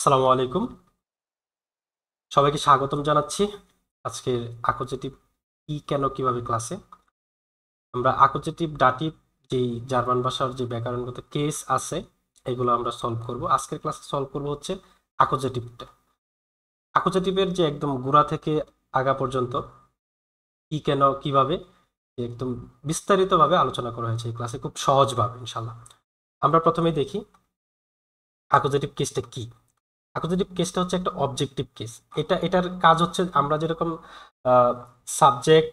আসসালামু আলাইকুম। সবাইকে স্বাগতম জানাচ্ছি আজকের আকোজেটিভ কি কেন কিভাবে ক্লাসে। আমরা আকোজেটিভ ডাটিভ যেই জার্মান ভাষার যে ব্যাকরণগত কেস আছে এগুলো আমরা সলভ করব। আজকের ক্লাসে সলভ করব হচ্ছে আকোজেটিভটা। আকোজেটিভের যে একদম গোড়া থেকে আগা পর্যন্ত কি কেন কিভাবে একদম বিস্তারিতভাবে আলোচনা করা হয়েছে এই ক্লাসে, খুব সহজভাবে ইনশাল্লাহ। আমরা প্রথমেই দেখি আকোজেটিভ কেসটা কি। অ্যাকুজেটিভ কেসটা হচ্ছে একটা অবজেক্টিভ কেস। এটার কাজ হচ্ছে আমরা যেরকম সাবজেক্ট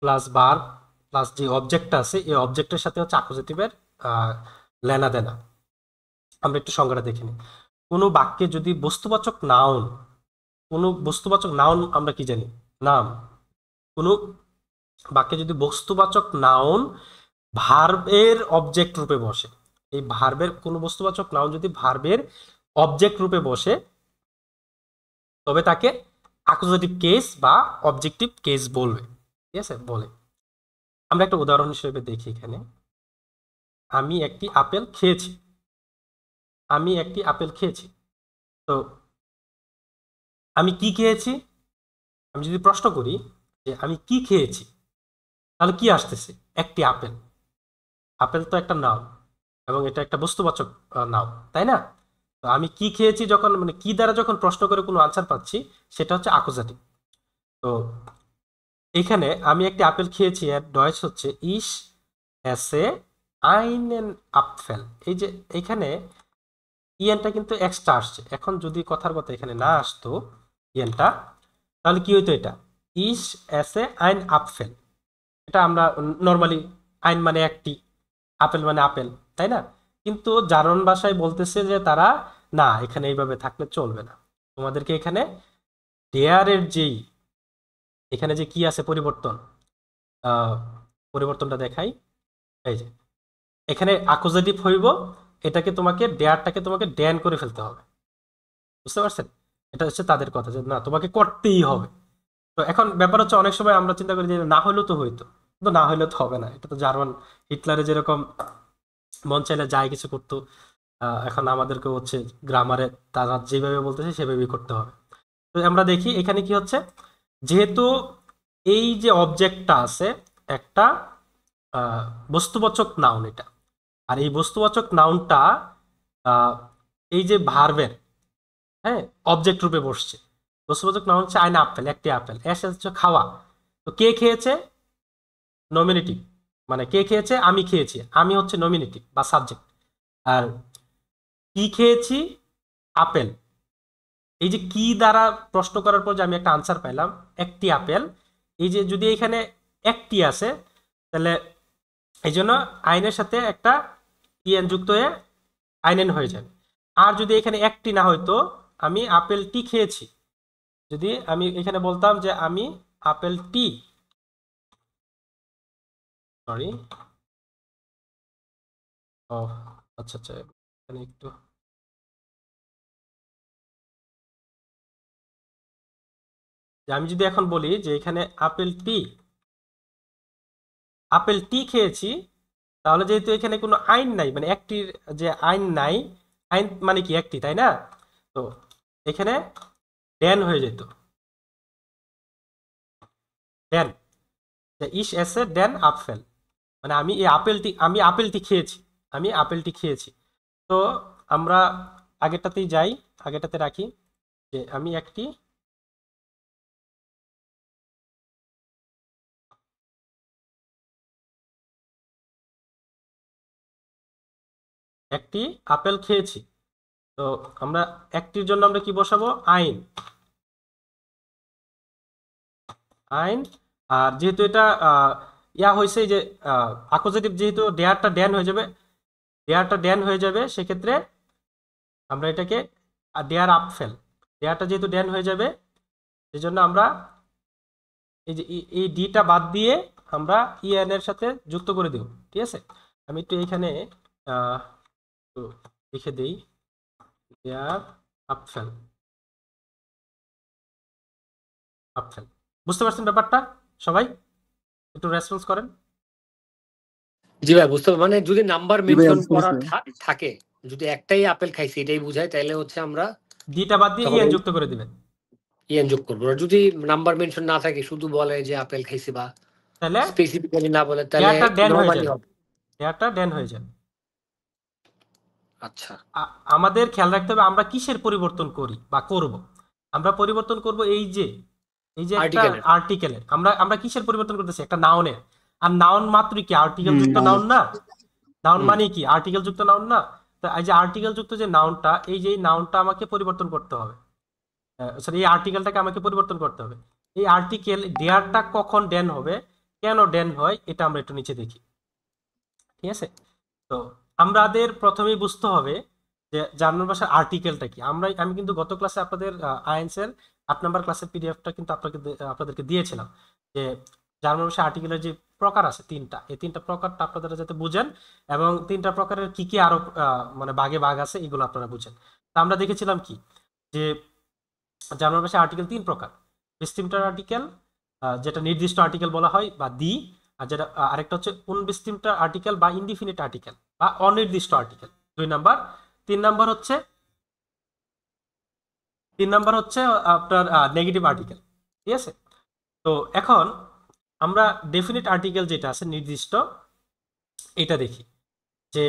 প্লাস ভার্ব প্লাস যে অবজেক্টটা আছে এই অবজেক্টের সাথে হচ্ছে অ্যাকুজেটিভের লেনা দেনা। আমরা একটু সংজ্ঞাটা দেখে নিই। কোনো বাক্যে যদি বস্তুবাচক নাউন, কোনো বস্তুবাচক নাউন আমরা কি জানি? নাম। কোনো বাক্যে যদি বস্তুবাচক নাউন ভার্বের অবজেক্ট রূপে বসে, এই ভার্বের কোনো বস্তুবাচক নাউন যদি ভার্বের অবজেক্ট রূপে বসে তবে তাকে অ্যাকুজেটিভ কেস বা অবজেক্টিভ কেস বলবে। ঠিক আছে, বলে। আমরা একটা উদাহরণ হিসেবে দেখি এখানে। আমি একটি আপেল খেয়েছি। আমি একটি আপেল খেয়েছি। তো আমি কি খেয়েছি? আমি যদি প্রশ্ন করি যে আমি কি খেয়েছি, তাহলে কি আসতেছে? একটি আপেল। আপেল তো একটা নাউন এবং এটা একটা বস্তুবাচক নাউন, তাই না? তো আমি কি খেয়েছি যখন মানে কি দ্বারা যখন প্রশ্ন করে কোনো আনসার পাচ্ছি সেটা হচ্ছে অ্যাকুজেটিভ। তো এখানে আমি একটি আপেল খেয়েছি এর ডয়েস হচ্ছে ইস এসে আইনেন আপফেল। এই যে এখানে ইয়েনটা কিন্তু এক্সট্রা আসছে। এখন যদি কথার কথা এখানে না আসতো ইয়েনটা, তাহলে কি হইতো? এটা ইস এসে আইন আপফেল। এটা আমরা নর্মালি আইন মানে একটি, আপেল মানে আপেল, তাই না? কিন্তু জার্মান ভাষায় বলতেছে যে তারা না, এখানে এইভাবে থাকলে চলবে না। তোমাদেরকে এখানে ডেয়ারের যেই এখানে যে কি আছে পরিবর্তন, আহ, পরিবর্তনটা দেখাই। এই যে এখানে অ্যাকুজেটিভ হইব, এটাকে তোমাকে ডেয়ারটাকে তোমাকে ড্যান করে ফেলতে হবে। বুঝতে পারছেন? এটা হচ্ছে তাদের কথা যে না, তোমাকে করতেই হবে। তো এখন ব্যাপার হচ্ছে অনেক সময় আমরা চিন্তা করি যে না হইলেও তো হইতো, কিন্তু না হইলেও তো হবে না। এটা তো জার্মান হিটলারে যেরকম মন চাইলে যায় কিছু করতো, এখন আমাদেরকে হচ্ছে গ্রামারে তারা যেভাবে বলতেছে সেভাবেই করতে হবে। তো আমরা দেখি এখানে কি হচ্ছে। যেহেতু এই যে অবজেক্টটা আছে একটা বস্তুবাচক নাউন এটা, আর এই বস্তুবাচক নাউনটা এই যে ভার্বের, হ্যাঁ, অবজেক্ট রূপে বসছে। বস্তুবাচক নাউন হচ্ছে আইন আপেল, একটি আপেল। এস হচ্ছে খাওয়া। তো কে খেয়েছে? নমিনেটিভ। মানে কে খেয়েছে? আমি খেয়েছি। আমি হচ্ছে নমিনেটিভ বা সাবজেক্ট। আর কি খেয়েছি? আপেল। এই যে কি দ্বারা প্রশ্ন করার পর যে আমি একটা আনসার পাইলাম একটি আপেল, এই যে যদি এখানে একটি আছে তাহলে এই জন্য আইনের সাথে একটা ইএন যুক্ত হয়ে আইনেন হয়ে যাবে। আর যদি এখানে একটি না হয়তো আমি আপেলটি খেয়েছি, যদি আমি এখানে বলতাম যে আমি আপেলটি, সরি, ও আচ্ছা আচ্ছা, এখানে একটু যে আমি যদি এখন বলি যে এখানে আপেলটি খেয়েছি, তাহলে যেহেতু এখানে কোনো আইন নাই, মানে একটির যে আইন নাই, আইন মানে কি একটি, তাই না? তো এখানে ড্যান হয়ে যেত, ড্যান, ইস এসে ড্যান আপফেল। মানে আমি আপেলটি খেয়েছি, আমি আপেলটি খেয়েছি। তো আমরা আগেরটাতেই যাই, আগেরটাতে রাখি যে আমি একটি আপেল খেয়েছি। তো আমরা একটির জন্য আমরা কি বসাবো? আইন, আইন। আর যেহেতু এটা ইয়া হয়েছে যে আকোজেটিভ, যেহেতু ডেয়ারটা ড্যান হয়ে যাবে সেক্ষেত্রে আমরা এটাকে ডেয়ার আপফেল, ডেয়ারটা যেহেতু ড্যান হয়ে যাবে সেই জন্য আমরা এই যে এই ডিটা বাদ দিয়ে আমরা ইএন এর সাথে যুক্ত করে দেব। ঠিক আছে, আমি একটু এখানে একটু লিখে দেই ডেয়ার আপফেল, আপফেল। বুঝতে পারছেন ব্যাপারটা সবাই? একটু রেসপন্স করেন। জি ভাই, বুঝতে মানে যদি নাম্বার জি ভাইয়া, মেনশন বুঝতে করা পারছি। থাকে, যদি একটাই আপেল খাইছি এটাই বুঝায়, তাহলে হচ্ছে আমরা ডিটা বাদ দিয়ে তখন ইএন যুক্ত করে দিবেন। ইএন যোগ করবো। আর যদি নাম্বার মেনশন না থাকে, শুধু বলে যে আপেল খাইছি বা তাহলে স্পেসিফিক্যালি না বলে, তাহলে ডেয়ারটা ডেন হয়ে নরমালি যাবে, হবে। ডেয়ারটা ডেন হয়ে যাবে। আচ্ছা। আমাদের খেয়াল রাখতে হবে আমরা কিসের পরিবর্তন করি বা করব। আমরা পরিবর্তন করব এই যে একটা আর্টিকেলের। আর্টিকেলের, আমরা আমরা কিসের পরিবর্তন করতেছি, একটা নাউনের। আর নাউন মাত্রই কি আর্টিকেল যুক্ত নাউন না? নাউন হুম। মানে কি আর্টিকেল যুক্ত নাউন না? তো এই যে আর্টিকেল যুক্ত যে নাউনটা, এই যে নাউনটা আমাকে পরিবর্তন করতে হবে, সরি এই আর্টিকেলটাকে আমাকে পরিবর্তন করতে হবে। এই আর্টিকেল ডেয়ারটা কখন ডেন হবে, কেন ডেন হয়, এটা আমরা একটু নিচে দেখি। ঠিক আছে? তো আমাদের প্রথমেই বুঝতে হবে যে জার্মান ভাষার আর্টিকেলটা কি। আমি কিন্তু গত ক্লাসে আপনাদের আইএনস এর 8 নম্বর ক্লাসের পিডিএফটা কিন্তু আপনাদেরকে দিয়েছিলাম, যে জার্মান ভাষার আর্টিকেলের যে প্রকার আছে তিনটা, এই তিনটা প্রকারটা আপনারা যাতে বুঝেন, এবং তিনটা প্রকারের কি কি আরো মানে ভাগে ভাগ আছে এগুলো আপনারা বুঝেন। তা আমরা দেখেছিলাম কি, যে জার্মান ভাষায় আর্টিকেল 3 প্রকার। ডিস্টিংক্টার আর্টিকেল, যেটা নির্দিষ্ট আর্টিকেল বলা হয় বা দি, আর যেটা আরেকটা হচ্ছে উনডিস্টিংক্টার আর্টিকেল বা ইনডিফিনিট আর্টিকেল বা অনির্দিষ্ট আর্টিকেল, 2 নাম্বার। 3 নাম্বার হচ্ছে, 3 নাম্বার হচ্ছে আপনার নেগেটিভ আর্টিকেল। ঠিক আছে? তো এখন আমরা ডেফিনিট আর্টিকেল যেটা আছে নির্দিষ্ট, এটা দেখি যে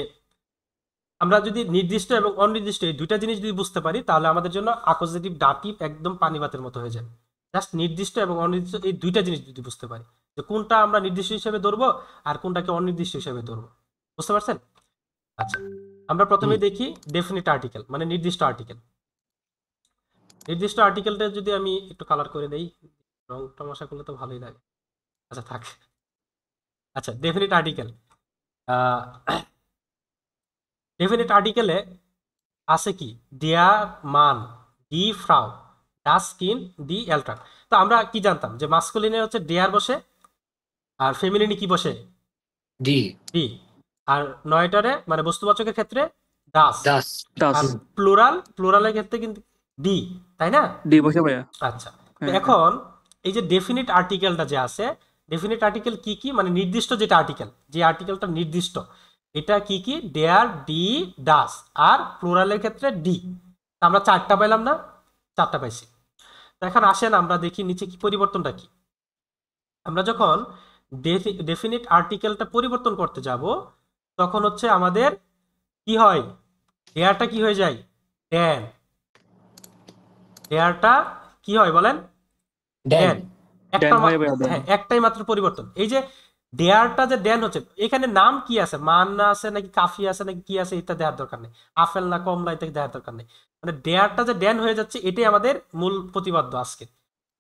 আমরা যদি নির্দিষ্ট এবং অনির্দিষ্ট এই দুইটা জিনিস যদি বুঝতে পারি, তাহলে আমাদের জন্য আকোজিটিভ ডাটিভ একদম পানি ভাতের মতো হয়ে যাবে। জাস্ট নির্দিষ্ট এবং অনির্দিষ্ট এই দুইটা জিনিস যদি বুঝতে পারি, যে কোনটা আমরা নির্দিষ্ট হিসেবে ধরবো আর কোনটাকে অনির্দিষ্ট হিসেবে ধরবো। বুঝতে পারছেন? আচ্ছা, আমরা প্রথমে হুম। দেখি ডেফিনিট আর্টিকেল মানে নির্দিষ্ট আর্টিকেল। নির্দিষ্ট আর্টিকেলটা যদি আমি একটু কালার করে দেই, রং তামাশা করলে তো ভালোই লাগে। আচ্ছা থাক। আচ্ছা, ডেফিনিট আর্টিকেল, ডেফিনিট আর্টিকেলে আছে কি, দেয়ার মান, ডি ফ্রাউ, ডাস কিন, ডি এলট্রান। তো আমরা কি জানতাম যে মাস্কুলিনে হচ্ছে ডেয়ার বসে, আর ফেমিনিনে কি বসে, ডি। ডি। আর নয়টারে মানে বস্তুবাচকের ক্ষেত্রে ডাস। দাস। টাস আর প্লুরালের ক্ষেত্রে কিন্তু ডি, তাই না? ডি বসে ভাইয়া। আচ্ছা, তো হ্যাঁ হ্যাঁ। এখন এই যে ডেফিনিট আর্টিকেলটা যে আছে, ডেফিনিট আর্টিকেল কি কি, মানে নির্দিষ্ট যেটা আর্টিকেল, যে আর্টিকেলটা নির্দিষ্ট, এটা কি কি, ডেয়ার, ডি, ডাস, আর প্লুরালের ক্ষেত্রে ডি। আমরা 4টা পাইলাম না? 4টা পাইছি। তো এখন আসেন আমরা দেখি নিচে কি পরিবর্তনটা কি। আমরা যখন ডেফিনিট আর্টিকেলটা পরিবর্তন করতে যাব, তখন হচ্ছে আমাদের কি হয়, ডেয়ারটা কি হয়ে যায়, ড্যান। ডেয়ারটা কি হয় বলেন, ড্যান। ড্যান। ড্যান হয় ভাইয়া, ড্যান। হ্যাঁ, একটাই মাত্র পরিবর্তন। এই যে ডেয়ারটা যে ড্যান হচ্ছে, এখানে নাম কি আছে, মান না আছে নাকি কাফি আছে নাকি কি আছে, এটা দেওয়ার দরকার নেই। আপেল না কমলা, এটা দেওয়ার দরকার নেই। মানে ডেয়ারটা যে ড্যান হয়ে যাচ্ছে, এটাই আমাদের মূল প্রতিপাদ্য আজকে।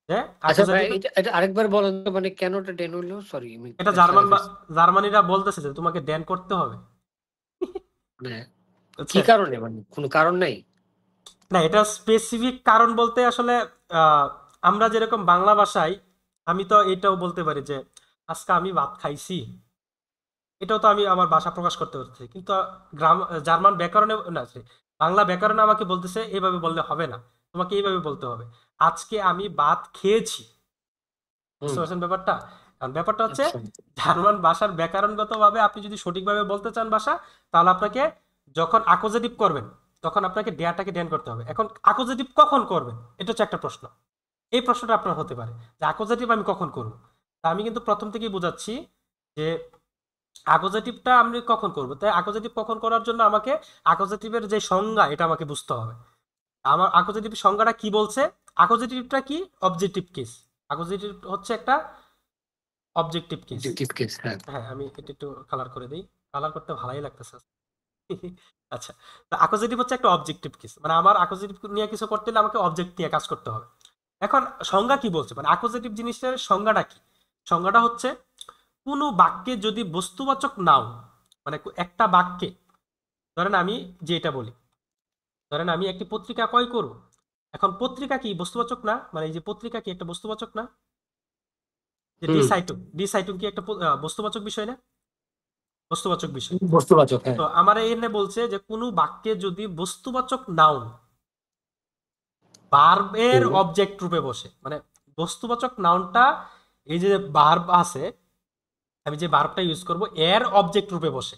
হ্যাঁ, আচ্ছা ভাই, accusative- এটা আরেকবার বলেন তো, মানে কেন এটা ড্যান হইলো? সরি, আমি এটা জার্মানিরা বলতেছে যে তোমাকে ড্যান করতে হবে। মানে কি বুঝছেন? কারণে, মানে কোনো কারণ নাই? না, এটা স্পেসিফিক কারণ বলতে আসলে আহ, আমরা যেরকম বাংলা ভাষায়, আমি তো এটাও বলতে পারি যে আজকে আমি ভাত খাইছি, এটাও তো আমি আমার ভাষা প্রকাশ করতে পারছি। কিন্তু জার্মান ব্যাকরণে না, sorry, বাংলা ব্যাকরণে আমাকে বলতেছে এইভাবে বললে হবে না, তোমাকে এইভাবে বলতে হবে, আজকে আমি ভাত খেয়েছি। বুঝতে হুম। পারছেন ব্যাপারটা? কারণ ব্যাপারটা হচ্ছে আচ্ছা। জার্মান ভাষার ব্যাকরণগতভাবে আপনি যদি সঠিকভাবে বলতে চান ভাষা, তাহলে আপনাকে যখন আকোজেটিভ করবেন, তখন আপনাকে ডেয়ারটাকে ড্যান করতে হবে। এখন আকোজেটিভ কখন করবেন, এটা হচ্ছে একটা প্রশ্ন। এই প্রশ্নটা আপনার হতে পারে যে আকোজেটিভ আমি কখন করব। তা আমি কিন্তু প্রথম থেকেই বোঝাচ্ছি যে আকোজেটিভটা আমি কখন করব। তাই আকোজেটিভ কখন করার জন্য আমাকে আকোজেটিভের যে সংজ্ঞা, এটা আমাকে বুঝতে হবে। আমার আকোজেটিভ সংজ্ঞাটা কি বলছে, আকোজেটিভটা কি, অবজেক্টিভ কেস। আকোজেটিভ হচ্ছে একটা অবজেক্টিভ কেস। অবজেক্টিভ কেস, হ্যাঁ। হ্যাঁ, আমি এটা একটু কালার করে দিই, কালার করতে ভালোই লাগতেছে। আচ্ছা, তো আকোজেটিভ হচ্ছে একটা অবজেক্টিভ কেস, মানে আমার আকোজেটিভ নিয়ে কিছু করতে হলে আমাকে অবজেক্ট নিয়ে কাজ করতে হবে। এখন সংজ্ঞা কি বলছে, মানে আকোজেটিভ জিনিসটার সংজ্ঞাটা কি, সংজ্ঞাটা হচ্ছে কোনো বাক্যে যদি বস্তুবাচক নাও, মানে একটা বাক্যে, ধরেন আমি যে এটা বলি, ধরেন আমি একটি পত্রিকা ক্রয় করব। এখন পত্রিকা কি বস্তুবাচক না, মানে এই যে পত্রিকা কি একটা বস্তুবাচক না, যে হুম। ডি সাইটুম কি একটা বস্তুবাচক বিষয় না, বস্তুবাচক বিষয়। বস্তুবাচক, হ্যাঁ। তো আমার এখানে বলছে যে কোনো বাক্যে যদি বস্তুবাচক নাউন ভার্বের হুম। অবজেক্ট রূপে বসে, মানে বস্তুবাচক নাউনটা, এই যে ভার্ব আছে, আমি যে ভার্বটা ইউজ করব এর অবজেক্ট রূপে বসে,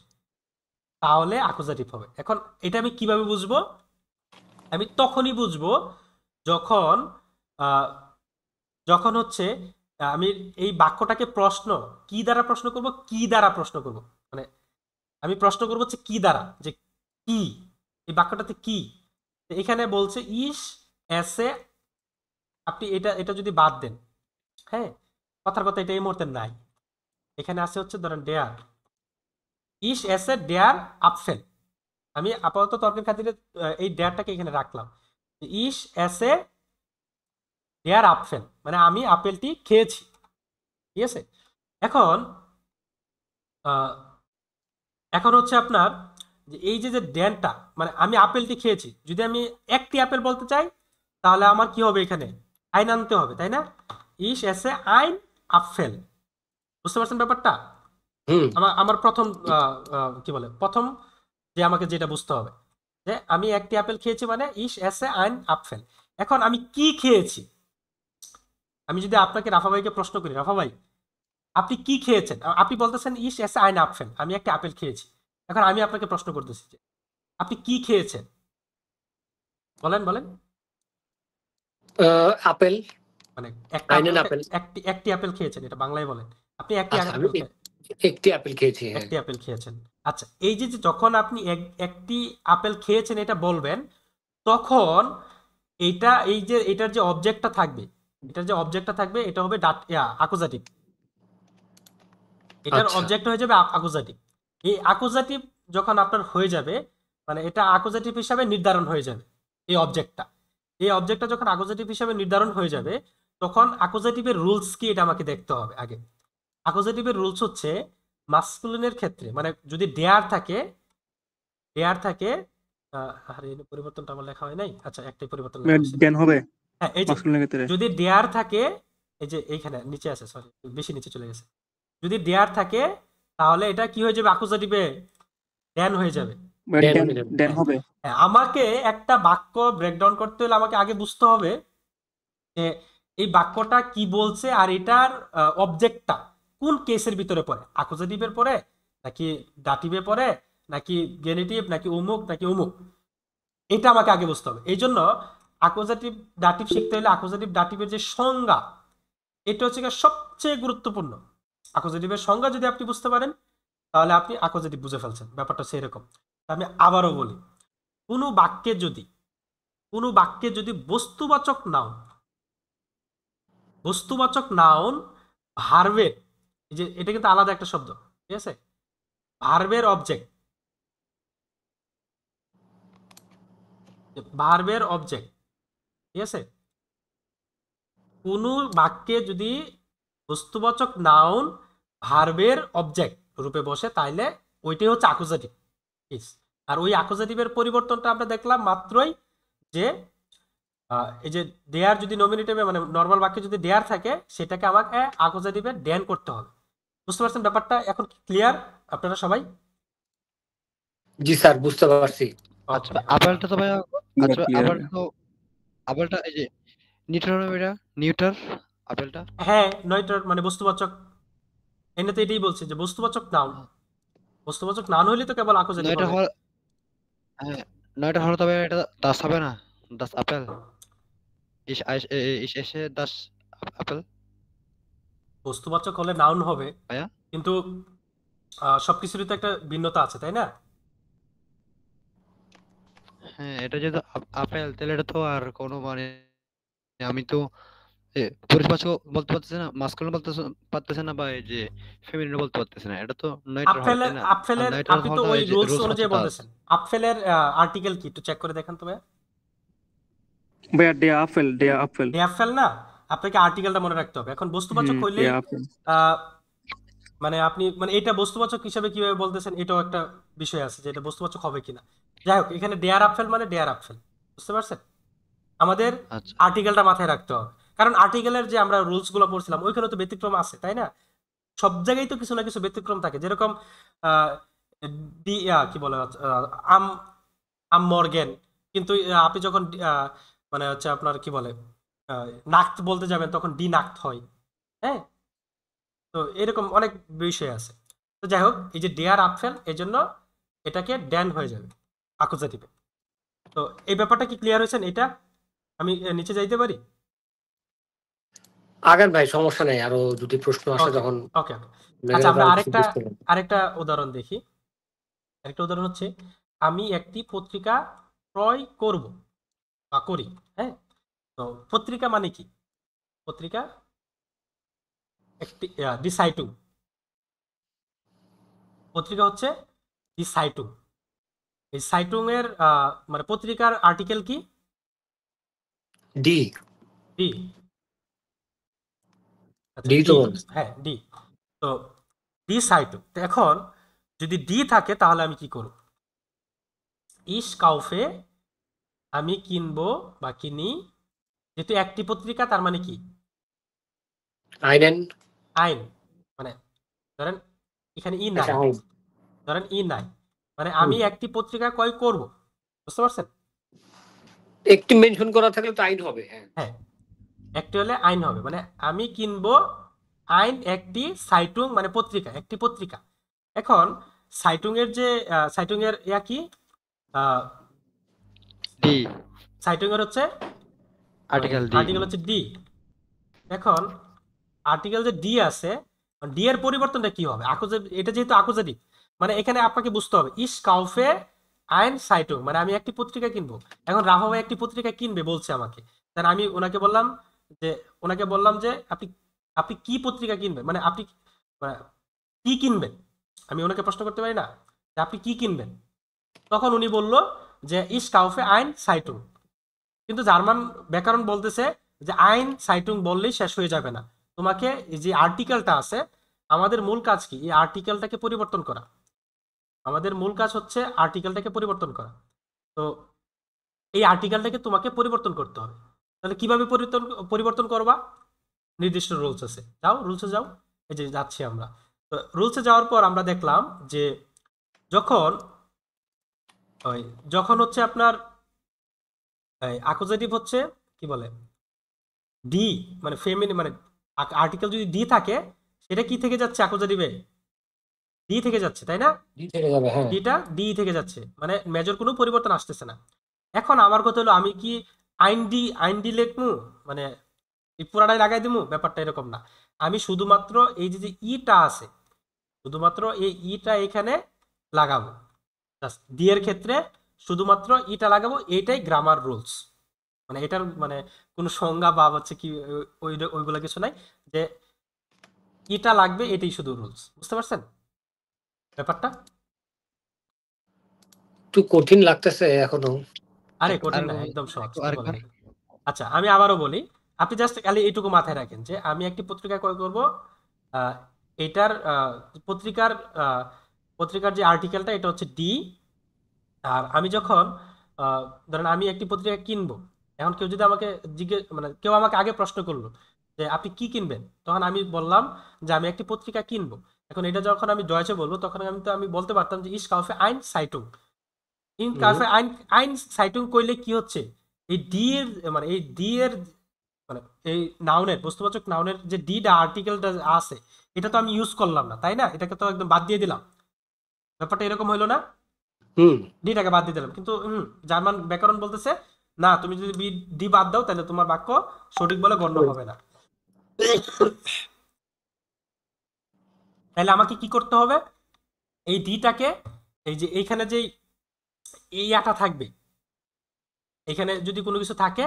তাহলে অ্যাকুজাটিভ হবে। এখন এটা আমি কিভাবে বুঝবো, আমি তখনই বুঝবো যখন আহ, যখন হচ্ছে আমি এই বাক্যটাকে কি দ্বারা প্রশ্ন করব, কি দ্বারা প্রশ্ন করব, মানে আমি প্রশ্ন করবো হচ্ছে কি দ্বারা, যে কি, এই বাক্যটাতে কি। তো এখানে বলছে ইস এসে, আপনি এটা এটা যদি বাদ দেন, হ্যাঁ, কথার কথা এটা এই মুহূর্তে নাই, এখানে আছে হচ্ছে ধরেন ডেয়ার, ইস এসে ডেয়ার আপফেল। আমি আপাতত তর্কের খাতিরে এই ডেয়ারটাকে এখানে রাখলাম। ইস এসে ডেয়ার আপফেল, মানে আমি আপেলটি খেয়েছি, ঠিক আছে। এখন আহ, এখন হচ্ছে আপনার যে এই যে যে ড্যানটা, মানে আমি আপেলটি খেয়েছি, যদি আমি একটি আপেল বলতে চাই তাহলে আমার কি হবে, এখানে আইন আনতে হবে, তাই না? ইস এসে আইন আপফেল, বুঝতে পারছেন ব্যাপারটা? হুম। আমার আমার প্রথম কি বলে, প্রথম যে আমাকে যেটা বুঝতে হবে যে আমি একটি আপেল খেয়েছি, মানে ইস এসে আইন আপফেল। এখন আমি কি খেয়েছি, আমি যদি আপনাকে রাফা ভাইকে প্রশ্ন করি, রাফা ভাই আপনি কি খেয়েছেন, আপনি বলতেছেন ইস এসে আইন আপফেল, আমি একটি আপেল খেয়েছি। এখন আমি আপনাকে প্রশ্ন করতেছি যে আপনি কি খেয়েছেন, বলেন বলেন। আপেল। মানে একটা আইনেন আপেল আপেল। একটি একটি আপেল খেয়েছেন, এটা বাংলায় বলেন। আপনি একটি আচ্ছা, আমি আপেল একটি আপেল খেয়েছি, হ্যাঁ। একটি আপেল খেয়েছেন। আচ্ছা, এই যে যে যখন আপনি একটি আপেল খেয়েছেন এটা বলবেন, তখন এইটা এই যে এটার যে অবজেক্টটা থাকবে, এটা হবে আকুজাটিভ। এটার আচ্ছা। অবজেক্ট হয়ে যাবে আকুজাটিভ। এই আকুজাটিভ যখন আপনার হয়ে যাবে, মানে এটা আকুজাটিভ হিসাবে নির্ধারণ হয়ে যাবে, এই অবজেক্টটা। এই অবজেক্টটা যখন আকুজাটিভ হিসাবে নির্ধারণ হয়ে যাবে, তখন আকুজাটিভের রুলস কি এটা আমাকে দেখতে হবে আগে। আকুজাটিভের রুলস হচ্ছে মাস্কুলিনের ক্ষেত্রে, মানে যদি ডেয়ার থাকে আরে এই পরিবর্তনটা আমার লেখা হয় নাই, আচ্ছা একটাই পরিবর্তন লেখা হয়েছে। দেন হবে হ্যাঁ, এই যে মাস্কুলিনের ক্ষেত্রে। যদি ডেয়ার থাকে, এই যে এইখানে নিচে আছে, সরি বেশি নিচে চলে গেছে, যদি ডেয়ার থাকে তাহলে এটা কি হয়ে যাবে, আকুজাটিভে ড্যান হয়ে যাবে। ড্যান দেন হয়ে যাবে। দেন হ্যাঁ, হবে। হ্যাঁ, আমাকে একটা বাক্য ব্রেকডাউন করতে হলে আমাকে আগে বুঝতে হবে যে এই বাক্যটা কি বলছে, আর এটার অবজেক্টটা কোন কেসের ভিতরে পড়ে, আকুজাটিভের পড়ে নাকি ডাটিভে পড়ে নাকি গেনিটিভ নাকি উমুক নাকি উমুক, এটা আমাকে আগে বুঝতে হবে। এই জন্য আকুজাটিভ ডাটিভ শিখতে হলে আকুজাটিভ ডাটিভের যে সংজ্ঞা, এটা হচ্ছে গিয়ে সবচেয়ে গুরুত্বপূর্ণ। আকুজাটিভের সংজ্ঞা যদি আপনি বুঝতে পারেন তাহলে আপনি আকুজাটিভ বুঝে ফেলছেন, ব্যাপারটা সেরকম। আমি আবারও বলি, কোনো বাক্যে যদি বস্তুবাচক নাউন ভার্বের, এই যে এটা কিন্তু আলাদা একটা শব্দ, ঠিক আছে, ভার্বের অবজেক্ট, ঠিক আছে, কোনো বাক্যে যদি বস্তুবাচক নাউন ভার্বের অবজেক্ট রূপে বসে তাইলে ওইটাই হচ্ছে আকুজাটিভ। আর ওই আকুজাটিভের পরিবর্তনটা আমরা দেখলাম মাত্রই, যে এই যে দেয়ার যদি নমিনেটিভে, মানে নর্মাল বাক্যে যদি দেয়ার থাকে, সেটাকে আমাকে আকুজাটিভে ড্যান করতে হবে। বুঝতে পারছেন ব্যাপারটা এখন ক্লিয়ার আপনারা সবাই? জি স্যার, বুঝতে পারছি। আচ্ছা ওকে, আপেলটা তো ভাইয়া, ক্লিয়ার আচ্ছা ক্লিয়ার। আপেলটা এই যে নিউট্রাল এটা নিউটার আপেলটা। হ্যাঁ, নয়টার মানে বস্তুবাচক, এনে তো এটাই বলছে যে বস্তুবাচক নাউন হইলে তো কেবল আকুজাটিভ নয়টা হবে। হল, হ্যাঁ নয়টা হলো, তবে এটা দাস হবে না, দাস আপেল। ইস এসে দাস আপেল বস্তুবাচক হলে নাউন হবে, ভাইয়া। কিন্তু সবকিছুরই তো একটা ভিন্নতা আছে, তাই না? হ্যাঁ এটা যেহেতু আপেল, তাহলে এটা তো আর কোনো মানে, আমি তো পুরুষবাচক বলতে পারতেছে না, মাস্কুলিন বলতে পারতেছে না, বা এই যে ফেমিনিন বলতে পারতেছে না, এটা তো নয়টার হবে আপফেলের তাই না? আর আপফেলের নয়টার আপনি তো হলটা ওই এই যে রুলস রুলস হচ্ছে অনুযায়ী দাস। বলতেছেন। আপফেলের আর্টিকেল কি একটু চেক করে দেখেন তো ভাইয়া। ভাইয়া ডে আপেল। ডেয়াফেল না, আপনাকে আর্টিকেলটা মনে রাখতে হবে। এখন বস্তুবাচক ডে হইলেই আপেল। আহ, মানে আপনি মানে এটা বস্তুবাচক হিসাবে কিভাবে বলতেছেন, এটাও একটা বিষয় আছে যে এটা বস্তুবাচক হবে কিনা। যাই হোক, এখানে ডেয়ার আপফেল মানে ডেয়ার আপফেল, বুঝতে পারছেন? আমাদের আচ্ছা আর্টিকেলটা মাথায় রাখতে হবে, কারণ আর্টিকেলের যে আমরা রুলস গুলো পড়ছিলাম ওইখানে তো ব্যতিক্রম আছে, তাই না? সব জায়গায় তো কিছু না কিছু ব্যতিক্রম থাকে, যেরকম আহ, কি বলে, আম আম মর্গেন, কিন্তু আপনি যখন মানে হচ্ছে আপনার কি বলে নাক্ত বলতে যাবেন তখন ডি নাক্ত হয়। হ্যাঁ, তো এরকম অনেক বিষয় আছে। তো যাই হোক, এই যে ডেয়ার আপফেল, এই জন্য এটাকে ড্যান হয়ে যাবে আকুজাটিভে। তো এই ব্যাপারটা কি ক্লিয়ার হয়েছেন? এটা আমি নিচে যাইতে পারি? আগান ভাই, সমস্যা নেই, আরো যদি প্রশ্ন আসে ওকে তখন ওকে ওকে আচ্ছা, আমরা আরো কিছু আরেকটা বুঝতে পারবো। আরেকটা উদাহরণ দেখি। আরেকটা উদাহরণ হচ্ছে, আমি একটি পত্রিকা ক্রয় করব বা করি। হ্যাঁ, তো পত্রিকা মানে কি? পত্রিকা একটি দি সাইটুং। পত্রিকা হচ্ছে দি সাইটুং। এই সাইটুং এর মানে পত্রিকার আর্টিকেল কি? ডি। ডি। আচ্ছা ডি তো ডি। বলছে। হ্যাঁ ডি। তো ডি সাইটুং, তো এখন যদি ডি থাকে তাহলে আমি কি করব? ইস কাউফে, আমি কিনবো বা কিনি। যেহেতু একটি পত্রিকা তার মানে কি? আইনেন। আইন। মানে ধরেন এখানে ই নাই, আচ্ছা, আইন। ধরেন ই নাই, মানে হুম। আমি একটি পত্রিকা ক্রয় করব। বুঝতে পারছেন? একটি মেনশন করা থাকলে তো আইন হবে, হ্যাঁ। হ্যাঁ, একটি হলে আইন হবে, মানে আমি কিনবো আইন একটি সাইটুং, মানে পত্রিকা, একটি পত্রিকা। এখন সাইটুং এর যে সাইটুং এর কি ডি সাইটুং এর হচ্ছে আর্টিকেল ডি। আর্টিকেল হচ্ছে ডি। এখন আর্টিকেল যে ডি আছে, ডি এর পরিবর্তনটা কি হবে? এটা যেহেতু আকুজেটিভ, মানে এখানে আপনাকে বুঝতে হবে ইস কাউফে আইন সাইটুং, মানে আমি একটি পত্রিকা কিনবো। এখন রাফা ভাই একটি পত্রিকা কিনবে বলছে আমাকে, তাহলে আমি যে ওনাকে বললাম যে আপনি আপনি কি পত্রিকা কিনবেন, মানে আপনি মানে কি কিনবেন? আমি ওনাকে প্রশ্ন করতে পারি না যে আপনি কি কিনবেন? তখন উনি বলল যে ইস কাউফে আইন সাইটুং। কিন্তু জার্মান ব্যাকরণ বলতেছে যে আইন সাইটুং বললেই শেষ হয়ে যাবে না, তোমাকে এই যে আর্টিকেলটা আছে, আমাদের মূল কাজ কি? এই আর্টিকেলটাকে পরিবর্তন করা। আমাদের মূল কাজ হচ্ছে আর্টিকেলটাকে পরিবর্তন করা। তো এই আর্টিকেলটাকে তোমাকে পরিবর্তন করতে হবে। তাহলে কিভাবে পরিবর্তন পরিবর্তন করবা? নির্দিষ্ট রুলস আছে, যাও রুলসে যাও। এই যে যাচ্ছি আমরা। তো রুলসে যাওয়ার পর আমরা দেখলাম যে যখন ওই যখন হচ্ছে আপনার অ্যাকুজেটিভ হচ্ছে কি বলে ডি, মানে ফেমিনি, মানে আর্টিকেল যদি ডি থাকে, সেটা কি থেকে যাচ্ছে? অ্যাকুজেটিভে ডি থেকে যাচ্ছে, তাই না? ডি থেকে যাবে, হ্যাঁ। ডিটা ডি থেকে যাচ্ছে, মানে মেজর কোনো পরিবর্তন আসতেছে না। এখন আমার কথা হলো, আমি কি আইন ডি লিখবো, মানে এই পুরাটাই লাগাই দিবো? ব্যাপারটা এরকম না। আমি শুধুমাত্র এই যে ইটা আছে, শুধুমাত্র এই ইটা এখানে লাগাবো। ডি এর ক্ষেত্রে শুধুমাত্র ইটা লাগাবো, এইটাই গ্রামার রুলস। মানে এটার মানে কোনো সংজ্ঞা বা হচ্ছে কি ওইগুলা কিছু নাই, যে এটা লাগবে, এটাই শুধু রুলস। বুঝতে পারছেন ব্যাপারটা? একটু কঠিন লাগতেছে এখনো। আরে একটু কঠিন না, আরেকবার একদম সহজ, কি বলেন? আরেকবার। আচ্ছা, আমি আবারও বলি। আপনি জাস্ট খালি এইটুকু মাথায় রাখেন যে আমি একটি পত্রিকা ক্রয় করব। আহ, এটার পত্রিকার আহ, পত্রিকার যে আর্টিকেলটা, এটা হচ্ছে ডি। আর আমি যখন আহ, ধরেন আমি একটি পত্রিকা কিনবো, এখন কেউ যদি আমাকে মানে কেউ আমাকে আগে প্রশ্ন করলো যে আপনি কি কিনবেন, তখন আমি বললাম যে আমি একটি পত্রিকা কিনবো। এখন এটা যখন আমি ডয়েচে বলবো, তখন আমি বলতে পারতাম যে ইস কাউফে আইন সাইটুং। ইন হুম। কাউফে আইন আইন সাইটুং কইলে কি হচ্ছে? এই ডি এর মানে এই ডি এর মানে এই নাউনের, বস্তুবাচক নাউনের যে ডিটা আর্টিকেলটা আছে, এটা তো আমি ইউজ করলাম না, তাই না? এটাকে তো একদম বাদ দিয়ে দিলাম। ব্যাপারটা এরকম হইলো না? হুম। ডিটাকে বাদ দিয়ে দিলাম, কিন্তু জার্মান ব্যাকরণ বলতেছে না, তুমি যদি ডি বাদ দাও তাহলে তোমার বাক্য সঠিক বলে গণ্য হবে না। তাহলে আমাকে কি করতে হবে? এই ডিটাকে, এই যে এইখানে যে এই আটা থাকবে, এখানে যদি কোনো কিছু থাকে,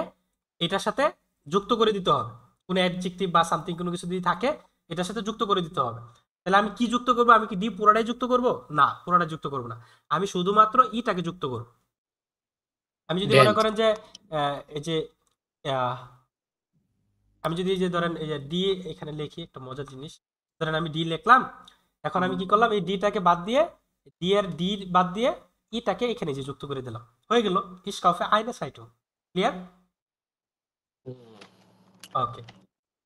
এটার সাথে যুক্ত করে দিতে হবে। কোনো অ্যাডজেক্টিভ বা সামথিং কোনো কিছু যদি থাকে, এটার সাথে যুক্ত করে দিতে হবে। তাহলে আমি কি যুক্ত করবো? আমি কি ডি পুরাটাই যুক্ত করব? না, পুরাটাই যুক্ত করব না। আমি শুধুমাত্র ইটাকে যুক্ত করব। আমি যদি দেন। মনে করেন যে এই যে আহ, আমি যদি এই যে ধরেন এই যে ডি এখানে লিখি, একটা মজার জিনিস, ধরেন আমি ডি লিখলাম। এখন আমি কি করলাম? এই ডিটাকে বাদ দিয়ে, ডি বাদ দিয়ে ইটাকে এখানে যে যুক্ত করে দিলাম, হয়ে গেল ইস কাউফে আইনে সাইটো। ক্লিয়ার? ওকে,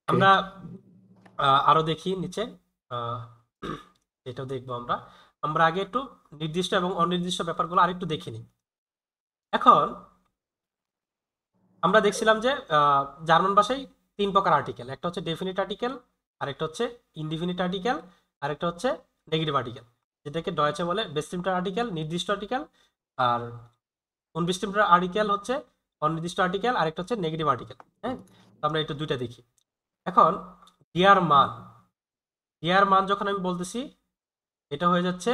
আমরা আরো দেখি নিচে। আহ, এটাও দেখবো আমরা। আমরা আগে একটু নির্দিষ্ট এবং অনির্দিষ্ট ব্যাপারগুলো আরেকটু দেখে নিই। এখন আমরা দেখছিলাম যে জার্মান ভাষায় তিন প্রকার আর্টিকেল, একটা হচ্ছে ডেফিনিট আর্টিকেল, আরেকটা হচ্ছে ইনডিফিনিট আর্টিকেল, আরেকটা হচ্ছে নেগেটিভ আর্টিকেল, যেটাকে ডয়েচে বলে বেস্টিমটার আর্টিকেল, নির্দিষ্ট আর্টিকেল আর অনির্দিষ্ট আর্টিকেল হচ্ছে অনির্দিষ্ট আর্টিকেল, আরেকটা হচ্ছে নেগেটিভ আর্টিকেল। হ্যাঁ, তো আমরা একটু দুইটা দেখি। এখন ডিয়ার মান যখন আমি বলতেছি, এটা হয়ে যাচ্ছে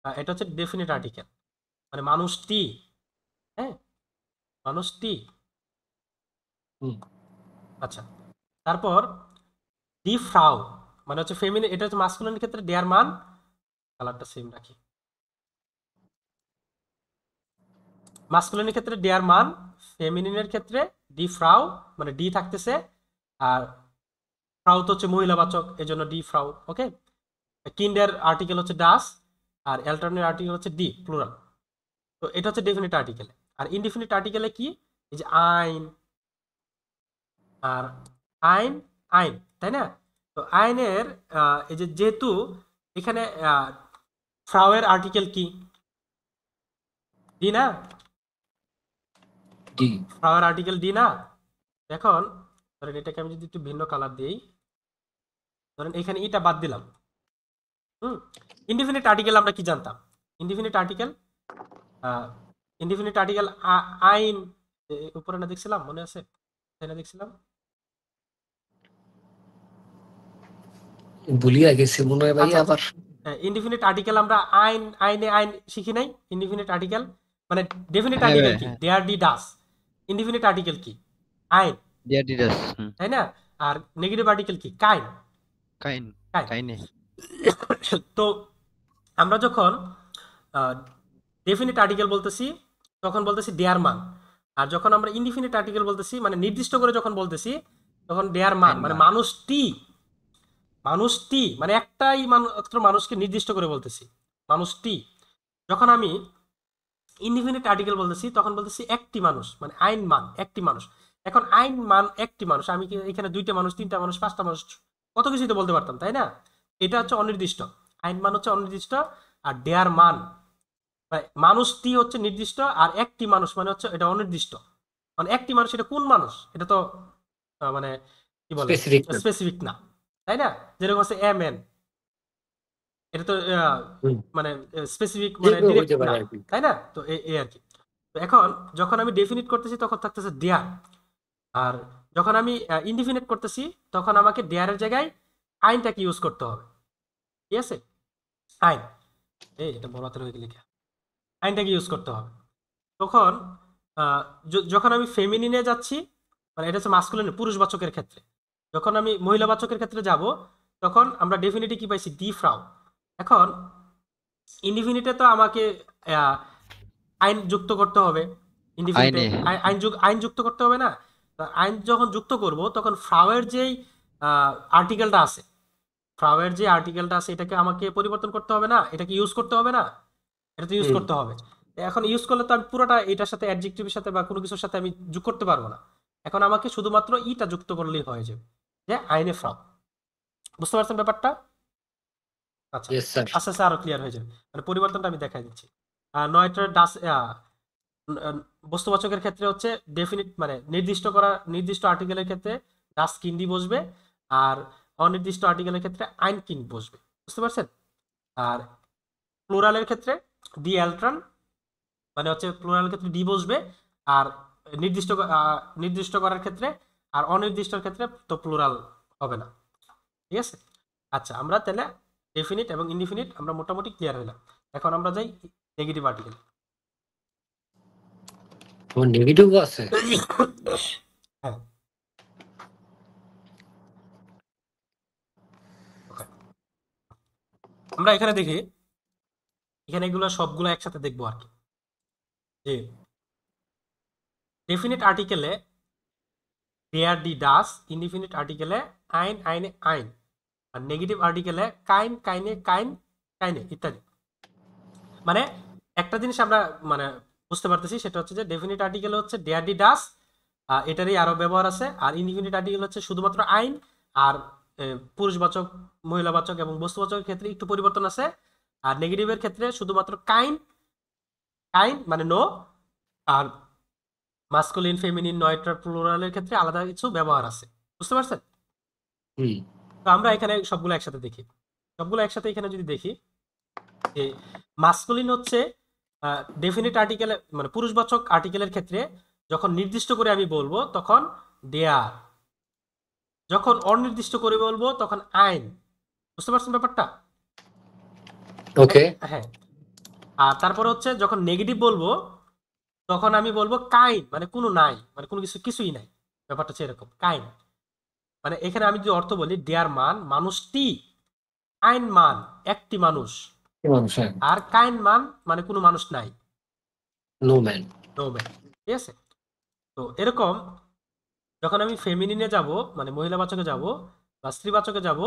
এটা হচ্ছে ডেফিনিট আর্টিকেল, মানে মানুষটি। হ্যাঁ, মানুষটি। হুম। আচ্ছা, তারপর ডি ফ্রাউ মানে হচ্ছে ফেমিনিন, এটা হচ্ছে মাস্কুলিনের ক্ষেত্রে ডিয়ার মান, কালারটা সেম রাখি। মাস্কুলিনের ক্ষেত্রে ডিয়ার মান, ফেমিনিনের ক্ষেত্রে ডি ফ্রাউ, মানে ডি থাকতেছে, আর ফ্রাউ তো হচ্ছে মহিলাবাচক, এজন্য ডি ফ্রাউ। ওকে, কিন্ডের আর্টিকেল হচ্ছে ডাস, আর অ্যাল্টারনের আর্টিকেল হচ্ছে ডি প্লুরাল। তো এটা হচ্ছে ডেফিনিট আর্টিকেলে। আর ইনডিফিনিট আর্টিকেলে কি, এই যে আইন আর আইন, আইন, তাই না? তো আইনের এই যে যেহেতু এখানে ফ্রাউয়ের আর্টিকেল কি, ডি না? জি। ফ্রাউয়ের আর্টিকেল ডি না? এখন ধরেন এটাকে আমি যদি একটু ভিন্ন কালার দিই, ধরেন এখানে ইটা বাদ দিলাম। ইনডিফিনিট আর্টিকেল আমরা কি জানতাম? ইনডিফিনিট আর্টিকেল আইন, উপরে না দেখছিলাম, মনে আছে? না দেখছিলাম, ভুলিয়া গেছে মনে হয় ভাই আচ্ছা আচ্ছা। আবার। ইনডিফিনিট আর্টিকেল আমরা আইন শিখি নাই? ইনডিফিনিট আর্টিকেল মানে ডেফিনিট হ্যাঁ আর্টিকেল ভাই, কি, হ্যাঁ। ডেয়ার ডি ডাস। ইনডিফিনিট আর্টিকেল কি, আইন, ডিয়ার ডিডাস। হুম। তাই না? আর নেগেটিভ আর্টিকেল কি, কাইন। কাইন। কাইন। কাইনে। তো আমরা যখন ডেফিনিট আর্টিকেল বলতেছি তখন বলতেছি ডেয়ার মান, আর যখন আমরা ইনডিফিনিট আর্টিকেল বলতেছি মানে নির্দিষ্ট করে যখন বলতেছি তখন ডেয়ার মান, কাইন মানে মান। মানুষটি মানে একটাই মাত্র মানুষকে নির্দিষ্ট করে বলতেছি, মানুষটি। যখন আমি ইনডিফিনিট আর্টিকেল বলতেছি তখন বলতেছি একটি মানুষ, মানে আইন মান একটি মানুষ। এখন আইন মান একটি মানুষ, আমি কি এখানে দুইটা মানুষ, তিনটা মানুষ, পাঁচটা মানুষ, কত কিছুই তো বলতে পারতাম, তাই না? এটা হচ্ছে অনির্দিষ্ট, আইন মান হচ্ছে অনির্দিষ্ট, আর ডেয়ার মান মানে মানুষটি হচ্ছে নির্দিষ্ট, আর একটি মানুষ মানে হচ্ছে এটা অনির্দিষ্ট। মানে একটি মানুষ, এটা কোন মানুষ, এটা তো মানে কি বলে, স্পেসিফিক না। স্পেসিফিক না, তাই না? যেরকম হচ্ছে এ ম্যান, এটা তো হুম। মানে স্পেসিফিক যে মানে কেউ ডিরেক্ট হইতে পারে না, আর কি। তাই না? তো এই আর কি। তো এখন যখন আমি ডেফিনিট করতেছি তখন থাকতেছে ডেয়ার, আর যখন আমি ইনডিফিনিট করতেছি তখন আমাকে ডেয়ারের জায়গায় আইনটাকে ইউজ করতে হবে। ঠিক আছে, আইন, এটা বড় হাতের হয়ে গেলে কি, আইনটাকে ইউজ করতে হবে। তখন যখন আমি ফেমিনিনে যাচ্ছি, মানে এটা হচ্ছে মাস্কুলিন পুরুষবাচকের ক্ষেত্রে, যখন আমি মহিলাবাচকের ক্ষেত্রে যাব তখন আমরা ডেফিনিটে কি পাইছি, ডি ফ্রাউ। এখন ইনডিফিনিটে তো আমাকে আহ, আইন যুক্ত করতে হবে, ইনডিফিনিটে আইনে। আইন যুক্ত করতে হবে না? তা আইন যখন যুক্ত করব তখন ফ্রাউয়ের যেই আর্টিকেলটা আছে, এটাকে আমাকে পরিবর্তন করতে হবে না? এটাকে ইউজ করতে হবে না? এটা তো ইউজ হুম। করতে হবে। এখন ইউজ করলে তো আমি পুরোটা এটার সাথে অ্যাডজেক্টিভের সাথে বা কোনো কিছুর সাথে আমি যোগ করতে পারবো না। এখন আমাকে শুধুমাত্র ইটা যুক্ত করলেই হয়ে যাবে, যে আইনে ফ্রাউ। বুঝতে পারছেন ব্যাপারটা? আচ্ছা, ইয়েস স্যার। আস্তে আস্তে আরো ক্লিয়ার হয়ে যাবে, মানে পরিবর্তনটা আমি দেখাই দিচ্ছি। নয়টার ডাস বস্তুবাচকের ক্ষেত্রে হচ্ছে ডেফিনিট মানে নির্দিষ্ট আর্টিকেলের ক্ষেত্রে ডাস কিন্ডি বসবে, আর অনির্দিষ্ট আর্টিকেলের ক্ষেত্রে আইন কিন্ড বসবে। বুঝতে পারছেন? আর প্লুরালের ক্ষেত্রে ডি অ্যালট্রন, মানে হচ্ছে প্লুরালের ক্ষেত্রে ডি বসবে, আর নির্দিষ্ট করার ক্ষেত্রে আর অনির্দিষ্টর ক্ষেত্রে তো প্লুরাল হবে না। ঠিক আছে, আচ্ছা, আমরা তাহলে ডেফিনিট এবং ইনডিফিনিট আমরা মোটামুটি ক্লিয়ার হইলাম। এখন আমরা যাই নেগেটিভ আর্টিকেল। তোমার নেগেটিভও আছে? হ্যাঁ, okay. আমরা এখানে দেখি, এখানে এগুলো সবগুলো একসাথে দেখবো আর কি, যে ডেফিনিট আর্টিকেলে দেয়ার ডি ডাস, ইনডিফিনিট আর্টিকেলে আইন আইনে আইন, আর নেগেটিভ আর্টিকেলে কাইন কাইনে কাইন কাইনে ইত্যাদি। মানে একটা জিনিস আমরা মানে বুঝতে পারতেছি, সেটা হচ্ছে যে ডেফিনিট আর্টিকেল হচ্ছে দেয়ার ডি ডাস, এটারই আরো ব্যবহার আছে। আর ইনডিফিনিট আর্টিকেল হচ্ছে শুধুমাত্র আইন, আর পুরুষবাচক, মহিলাবাচক এবং বস্তুবাচকের ক্ষেত্রে একটু পরিবর্তন আছে। আর নেগেটিভের ক্ষেত্রে শুধুমাত্র কাইন, কাইন মানে নো, আর মাস্কুলিন, ফেমিনিন, নয়টার প্লুরালের ক্ষেত্রে আলাদা কিছু ব্যবহার আছে। বুঝতে পারছেন? হুম। তো আমরা এখানে সবগুলো একসাথে দেখি, সবগুলো একসাথে এখানে যদি দেখি, যে মাস্কুলিন হচ্ছে ডেফিনিট আর্টিকেলে মানে পুরুষবাচক আর্টিকেলের ক্ষেত্রে যখন নির্দিষ্ট করে আমি বলবো তখন দেয়ার, যখন অনির্দিষ্ট করে বলবো তখন আইন। বুঝতে পারছেন ব্যাপারটা? ওকে। হ্যাঁ। আর তারপরে হচ্ছে যখন নেগেটিভ বলবো তখন আমি বলবো কাইন, মানে কোনো নাই, মানে কোনো কিছুই নাই। ব্যাপারটা হচ্ছে এরকম, কাইন মানে এখানে আমি যদি অর্থ বলি দেয়ার মান মানুষটি, আইন মান একটি মানুষ, মানুষ, হ্যাঁ। আর কাইন মান মানে কোনো মানুষ নাই, নো ম্যান। No man. ঠিক আছে? তো এরকম যখন আমি ফেমিনিনে যাব মানে মহিলাবাচকে যাব বা স্ত্রীবাচকে যাব,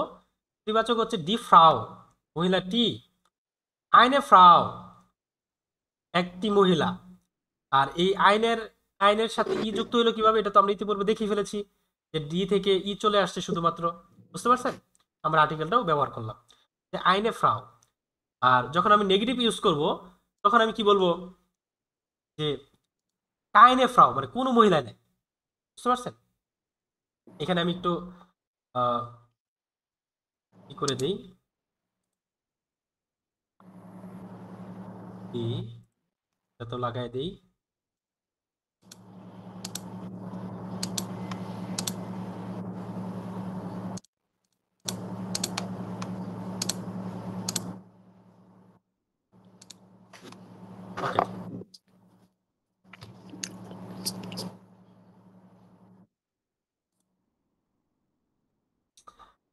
স্ত্রীবাচক হচ্ছে ডি ফ্রাউ, মহিলাটি, আইনে ফ্রাউ একটি মহিলা। আর এই আইনের আইনের সাথে ই যুক্ত হলো কিভাবে, এটা তো আমরা ইতিপূর্বে দেখিয়ে ফেলেছি যে ডি থেকে ই চলে আসছে শুধুমাত্র। বুঝতে পারছেন? আমরা আর্টিকেলটাও ব্যবহার করলাম যে আইনে ফ্রাউ। আর যখন আমি নেগেটিভ ইউজ করব তখন আমি কি বলবো যে কাইনে ফ্রাউ, মানে কোনো মহিলা নেই। বুঝতে পারছেন? এখানে আমি একটু কি করে দেই, তো লাগাই দেই। ওকে।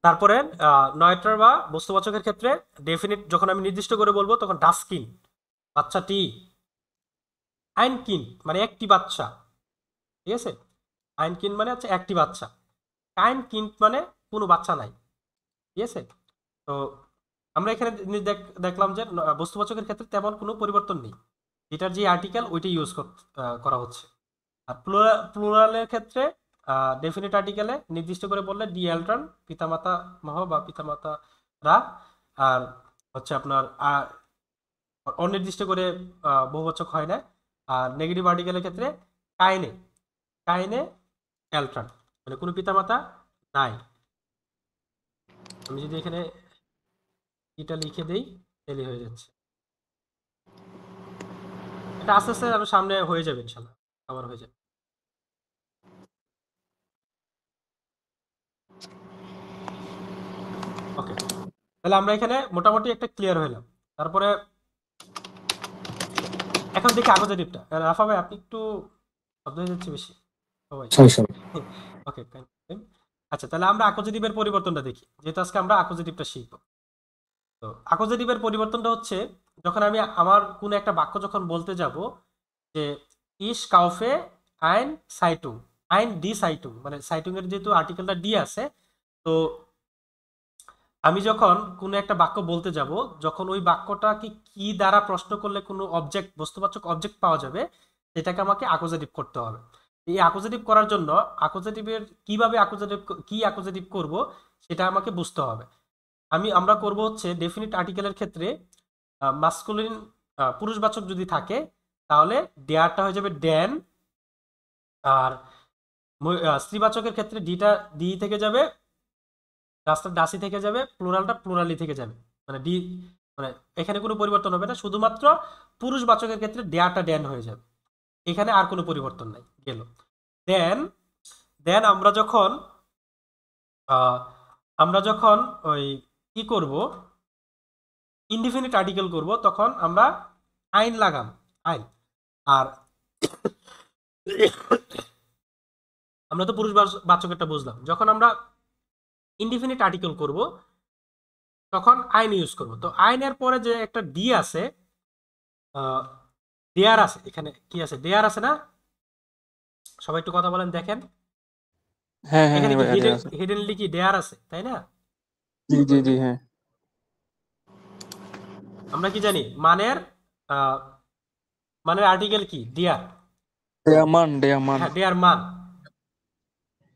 তারপরে নয়টার বা বস্তুবাচকের ক্ষেত্রে ডেফিনিট যখন আমি নির্দিষ্ট করে বলবো তখন ডাস্কিন, বাচ্চাটি, আইনকিন মানে একটি বাচ্চা। ঠিক আছে? আইনকিন মানে হচ্ছে একটি বাচ্চা, কাইনকিন মানে কোনো বাচ্চা নাই। ঠিক আছে? তো আমরা এখানে দেখলাম যে বস্তুবাচকের ক্ষেত্রে তেমন কোনো পরিবর্তন নেই, যেটার যে আর্টিকেল ওইটাই ইউজ করা হচ্ছে। আর প্লুরালের ক্ষেত্রে ডেফিনিট আর্টিকেলে নির্দিষ্ট করে বললে ডি এলট্রন, পিতামাতা মহ বা পিতামাতারা। আর হচ্ছে আপনার অনির্দিষ্ট করে বহুবচক হয় না। আর নেগেটিভ আর্টিকেলের ক্ষেত্রে কাইনে, কাইনে এলট্রন মানে কোনো পিতামাতা নাই। আমি যদি এখানে এটা লিখে দেই তাহলে হয়ে যাচ্ছে। এটা আস্তে আস্তে আরো সামনে হয়ে যাবে, ইনশাল্লাহ আবার হয়ে যাবে। ওকে, তাহলে আমরা এখানে মোটামুটি একটা ক্লিয়ার হইলাম। তারপরে এখন দেখি আকোজেটিভটা। রাফা ভাই আপনি একটু শব্দ হয়ে যাচ্ছে বেশি সবাই। Sorry sorry. ওকে, আচ্ছা তাহলে আমরা আকোজেটিভের পরিবর্তনটা দেখি, যেহেতু আজকে আমরা আকোজেটিভটা শিখবো। তো আকোজেটিভের পরিবর্তনটা হচ্ছে যখন আমি আমার কোন একটা বাক্য যখন বলতে যাব যে ইস কাউফে আইন সাইটুং, আইন ডি সাইটুং, মানে সাইটুং এর যেহেতু আর্টিকেলটা ডি আছে, তো আমি যখন কোনো একটা বাক্য বলতে যাব, যখন ওই বাক্যটাকে কি দ্বারা প্রশ্ন করলে কোনো অবজেক্ট, বস্তুবাচক অবজেক্ট পাওয়া যাবে, সেটাকে আমাকে আকোজেটিভ করতে হবে। এই আকোজেটিভ করার জন্য আকোজেটিভের কিভাবে আকোজেটিভ করব সেটা আমাকে বুঝতে হবে। আমরা করব হচ্ছে ডেফিনিট আর্টিকেলের ক্ষেত্রে মাস্কুলিন পুরুষবাচক যদি থাকে তাহলে ডেয়ারটা হয়ে যাবে ড্যান। আর স্ত্রীবাচকের ক্ষেত্রে ডিটা ডি থেকে যাবে, ডাসটা ডাসি থেকে যাবে, প্লুরালটা প্লুরালি থেকে যাবে। মানে ডি, মানে এখানে কোনো পরিবর্তন হবে না, শুধুমাত্র পুরুষবাচকের ক্ষেত্রে ডেয়ারটা ড্যান হয়ে যাবে। এখানে আর কোনো পরিবর্তন নাই, গেল। দেন দেন আমরা যখন ওই কি করব, ইনডিফিনিট আর্টিকেল করব, তখন আমরা আইন লাগাম, আইন। আর আমরা তো পুরুষবাচকেরটা বুঝলাম, যখন আমরা ইনডিফিনিট আর্টিকেল করব তখন আইন ইউজ করব। তো আইনের পরে যে একটা ডি আছে, দেয়ার আছে, এখানে কি আছে, দেয়ার আছে না? সবাই একটু কথা বলেন, দেখেন হ্যাঁ হ্যাঁ এখানে হ্যাঁ কি ভাই দেয়া আছে। হিডেনলি কি দেয়ার আছে, তাই না? জি জি জি হ্যাঁ। আমরা কি জানি মানের মানের আর্টিকেল কি, দেয়ার। দেয়া মান দেয়া মান। হ্যাঁ, দেয়ার মান।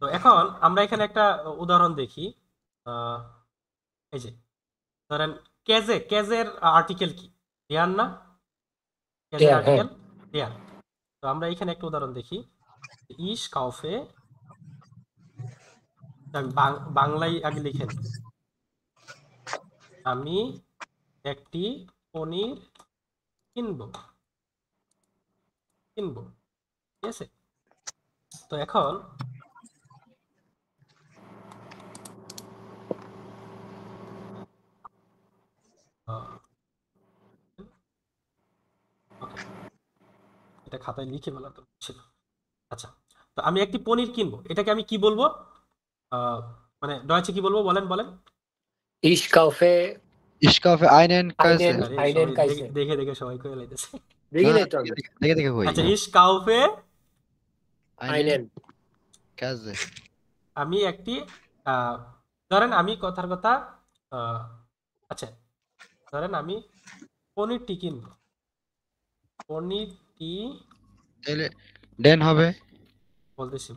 তো এখন আমরা এখানে একটা উদাহরণ দেখি। আহ, এই যে ধরেন কেজের আর্টিকেল কি, দেয়ার না? কেজের হ্যাঁ হ্যাঁ। আর্টিকেল দেয়ার। তো আমরা এখানে একটা উদাহরণ দেখি, ইস কাউফে, আমি বাংলায় আগে লিখে নিই। আমি একটি পনির কিনবো। কিনবো, ঠিক আছে? তো এখন ওকে, এটা খাতায় লিখে ফেলা তো ছিল। আচ্ছা, তো আমি একটি পনির কিনবো, এটাকে আমি কি বলবো? আহ, মানে ডয়চে কি বলবো, বলেন বলেন। Ich kaufe Ich kaufe einen Käse. einen, আরে einen সবাই দেখে Kaiser. দেখে দেখে সবাই করে লাইতেছে। দেখি না, নাই তো আমি। দেখে কই আচ্ছা, ইস কাউফে, einen Einen. Käse. আমি একটি আহ, ধরেন আমি কথার কথা আহ, আচ্ছা, ধরেন আমি পনিরটি কিনবো, পনিরটি তাহলে ডেন হবে। বলতেছি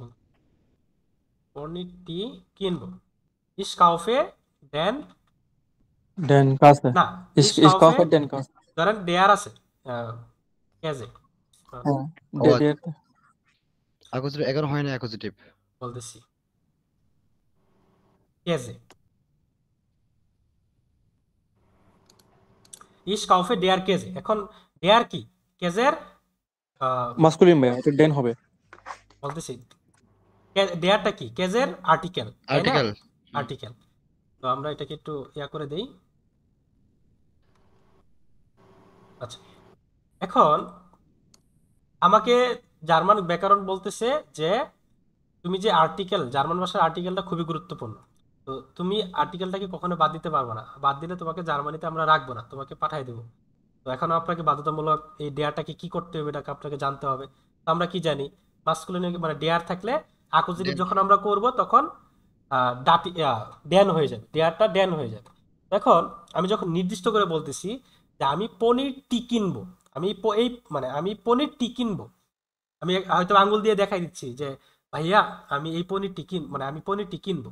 পনিরটি কিনবো, ইস কাউফে দেন, ডেন কাছে না, ইস ইস কাউফে কাউফে ডেন কাছে ধরেন দেয়ার আছে কেজে, হ্যাঁ ও ডে আচ্ছা, ডে অ্যাকুজিটিভ এখনো হয় না অ্যাকুজিটিভ। বলতেছি কেজে, ইস কাউফে দেয়ার কেজে। এখন দেয়ার কি, কেজের মাস্কুলিন ভাইয়া এটা ডেন হবে বলতেছি দেয়ারটা কি, কেজের আর্টিকেল, তাই না? আর্টিকেল। আর্টিকেল। তো আমরা এটাকে একটু ইয়া করে দেই। আচ্ছা, এখন আমাকে জার্মান ব্যাকরণ বলতেছে যে তুমি যে আর্টিকেল, জার্মান ভাষার আর্টিকেলটা খুবই গুরুত্বপূর্ণ। তো তুমি আর্টিকেলটাকে কখনো বাদ দিতে পারবে না, বাদ দিলে তোমাকে জার্মানিতে আমরা রাখবো না, তোমাকে পাঠিয়ে দেবো। তো এখন আপনাকে বাধ্যতামূলক এই ডেয়ারটাকে কি করতে হবে, এটাকে আপনাকে জানতে হবে। তো আমরা কি জানি, মাস্কুলিন মানে ডেয়ার থাকলে অ্যাকুজিটিভ যখন আমরা করব তখন ডাটি ড্যান হয়ে যাবে, ডেয়ারটা ড্যান হয়ে যাবে। এখন আমি যখন নির্দিষ্ট করে বলতেছি যে আমি পনিরটি কিনবো, আমি এই মানে আমি পনিরটি কিনবো, আমি হয়তো আঙ্গুল দিয়ে দেখাই দিচ্ছি যে ভাইয়া আমি এই পনিরটি মানে আমি পনিরটি কিনবো,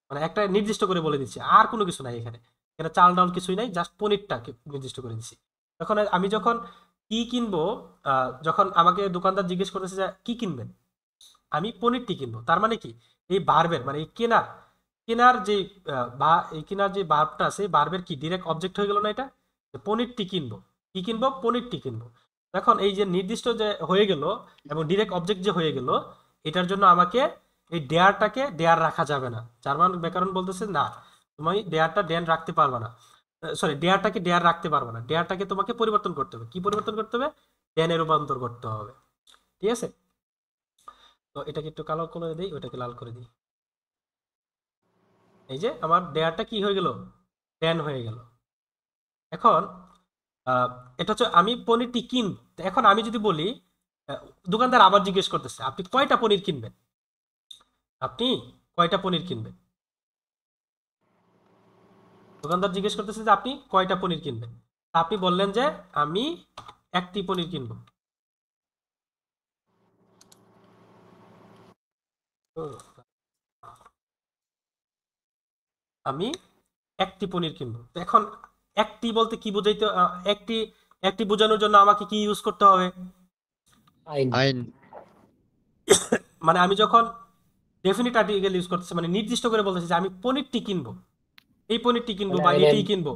মানে একটা নির্দিষ্ট করে বলে দিচ্ছি, আর কোনো কিছু নাই এখানে, এখানে চাল ডাল কিছুই নাই, জাস্ট পনিরটাকে নির্দিষ্ট করে দিচ্ছি। তখন আমি যখন কি কিনবো, যখন আমাকে দোকানদার জিজ্ঞেস করতেছে যে কি কিনবেন, আমি পনিরটি কিনবো, তার মানে কি এই ভার্বের মানে এই কেনার, কেনার যে বা এই কেনার যে ভার্বটা আছে, ভার্বের কি ডিরেক্ট অবজেক্ট হয়ে গেল না এটা, যে পনিরটি কিনবো, কি কিনবো, পনিরটি কিনবো। এখন এই যে নির্দিষ্ট যে হয়ে গেল এবং ডিরেক্ট অবজেক্ট যে হয়ে গেল, এটার জন্য আমাকে এই ডেয়ারটাকে ডেয়ার রাখা যাবে না। জার্মান ব্যাকরণ বলতেছে না, তুমি ডেয়ারটা ড্যান রাখতে পারবে না, সরি ডেয়ারটাকে ডেয়ার রাখতে পারবে না, ডেয়ারটাকে তোমাকে পরিবর্তন করতে হবে। কি পরিবর্তন করতে হবে? ড্যানে রূপান্তর করতে হবে, ঠিক আছে? তো এটাকে একটু কালো করে দিই, ওটাকে লাল করে দিই। এই যে আমার ডেয়ারটা কি হয়ে গেল, ড্যান হয়ে গেল। এখন আহ, এটা হচ্ছে আমি পনিরটি কিনব। তো এখন আমি যদি বলি, আহ, দোকানদার আবার জিজ্ঞেস করতেছে আপনি কয়টা পনির কিনবেন, আপনি কয়টা পনির কিনবেন, দোকানদার জিজ্ঞেস করতেছে যে আপনি কয়টা পনির কিনবেন। তা আপনি বললেন যে আমি একটি পনির কিনবো। আমি একটি পনির কিনবো। তো এখন একটি বলতে কি বোঝাইতে, একটি একটি বোঝানোর জন্য আমাকে কি ইউজ করতে হবে? Ein. আইন। মানে আমি যখন ডেফিনিট আর্টিকেল ইউজ করতেছি, মানে নির্দিষ্ট করে বলতেছি যে আমি পনিরটি কিনবো, এই পনিরটি কিনবো মানে বা einen. এটাই কিনবো,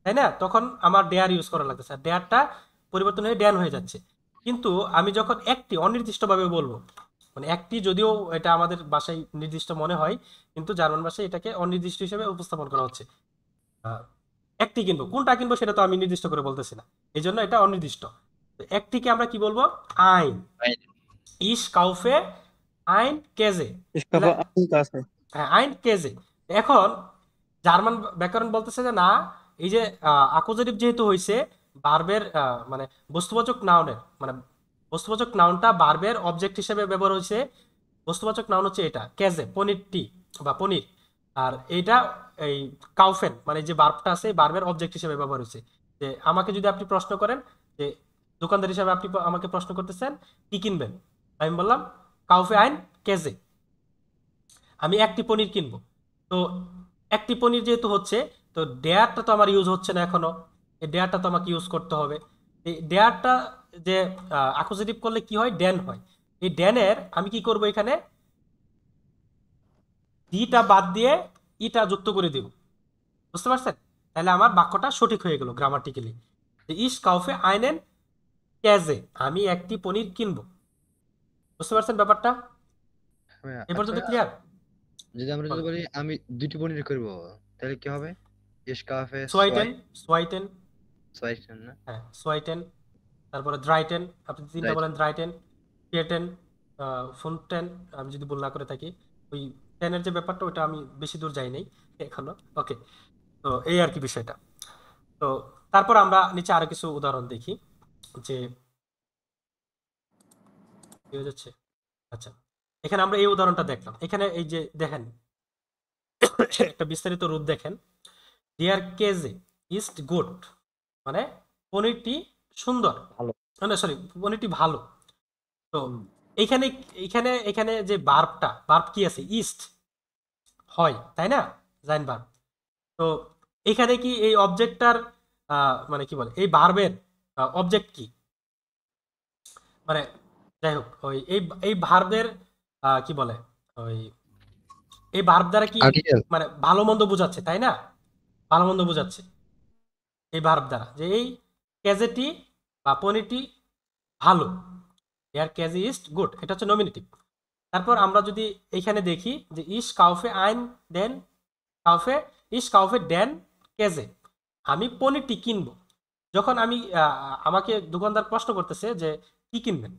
তাই না? তখন আমার ডেয়ার ইউজ করা লাগতেছে, আর ডেয়ারটা পরিবর্তন হয়ে ড্যান হয়ে যাচ্ছে। কিন্তু আমি যখন একটি অনির্দিষ্টভাবে বলবো, মানে একটি যদিও এটা আমাদের ভাষায় নির্দিষ্ট মনে হয়, কিন্তু জার্মান ভাষায় এটাকে অনির্দিষ্ট হিসেবে উপস্থাপন করা হচ্ছে। আহ, একটি কিনবো, কোনটা কিনবো সেটা তো আমি নির্দিষ্ট করে বলতেছি না, এই জন্য এটা অনির্দিষ্ট। তো একটিকে আমরা কি বলবো? আইন। আইন। ইস কাউফে আইন কেজে, ইস তাহলে কাউফে আইন কাছে হ্যাঁ আইন কেজে। এখন জার্মান ব্যাকরণ বলতেছে যে না, এই যে আকোজেটিভ যেহেতু হয়েছে, বার্বের মানে বস্তুবাচক নাউনের মানে বস্তুবাচক নাউনটা বার্বের অবজেক্ট হিসেবে ব্যবহার হয়েছে। বস্তুবাচক নাউন হচ্ছে এটা কেজে, পনিরটি বা পনির। আর এইটা এই কাউফেন মানে যে বার্বটা আছে, বার্বের অবজেক্ট হিসেবে ব্যবহার হয়েছে। যে আমাকে যদি আপনি প্রশ্ন করেন যে দোকানদার হিসাবে আপনি আমাকে প্রশ্ন করতেছেন কি কিনবেন, আমি বললাম কাউফে আইন কেজে, আমি একটি পনির কিনবো। তো একটি পনির যেহেতু হচ্ছে, তো ডেয়ারটা তো আমার ইউজ হচ্ছে না এখনো, এই ডেয়ারটা তো আমাকে ইউজ করতে হবে। এই ডেয়ারটা যে অ্যাকুজেটিভ করলে কি হয়, ড্যান হয়। এই ড্যানের আমি কি করব, এখানে ডিটা বাদ দিয়ে ইটা যুক্ত করে দিব, বুঝতে পারছেন? তাহলে আমার বাক্যটা সঠিক হয়ে গেল গ্রামাটিক্যালি। ইস কাউফে আইনেন কেজে, আমি একটি পনির কিনবো। বুঝতে পারছেন ব্যাপারটা? ভাইয়া, এ পর্যন্ত আচ্ছা, ক্লিয়ার? যদি আমরা যদি বলি আমি 2টি পনির করব, তাহলে কি হবে? ইসকাফে সোয়াইটেন, সোয়াইটেন, সোয়াইটেন না হ্যাঁ সোয়াইটেন, তারপরে ড্রাইটেন, আপনি তিনটা রাইট। বলেন, ড্রাইটেন, কেটেন, ফুনটেন, আমি যদি ভুল না করে থাকি। ওই টেনের যে ব্যাপারটা ওটা আমি বেশি দূর যাই নাই এখনো। ওকে, তো এই আর কি বিষয়টা। তো তারপর আমরা নিচে আরো কিছু উদাহরণ দেখি যে কি হয়ে যাচ্ছে। আচ্ছা, এখানে আমরা এই উদাহরণটা দেখলাম। এখানে এই যে দেখেন একটা বিস্তারিত রূপ দেখেন, ডিয়ার কেজে ইস্ট গুড, মানে পনিরটি সুন্দর, ভালো। না সরি, পনিরটি ভালো। তো এইখানে এখানে এখানে যে বার্ব কি আছে, ইস্ট হয়, তাই না, জাইন বার্ব। তো এখানে কি এই অবজেক্টটার মানে কি বলে, এই ভার্বের অবজেক্ট কি, মানে যাই হোক, ওই এই এই ভার্বের কি বলে, ওই এই ভার্ব দ্বারা কি আর্টিকেল। মানে ভালো মন্দ বোঝাচ্ছে, তাই না, ভালো মন্দ বোঝাচ্ছে এই ভার্ব দ্বারা, যে এই ক্যাজেটি বা পনিরটি ভালো, এর ক্যাজে ইস্ট গুড, এটা হচ্ছে নমিনেটিভ। তারপর আমরা যদি এখানে দেখি যে ইস কাউফে আইন দেন কাউফে, ইস কাউফে দেন কেজে, আমি পনিরটি কিনবো। যখন আমি আমাকে দোকানদার প্রশ্ন করতেছে যে কি কিনবেন,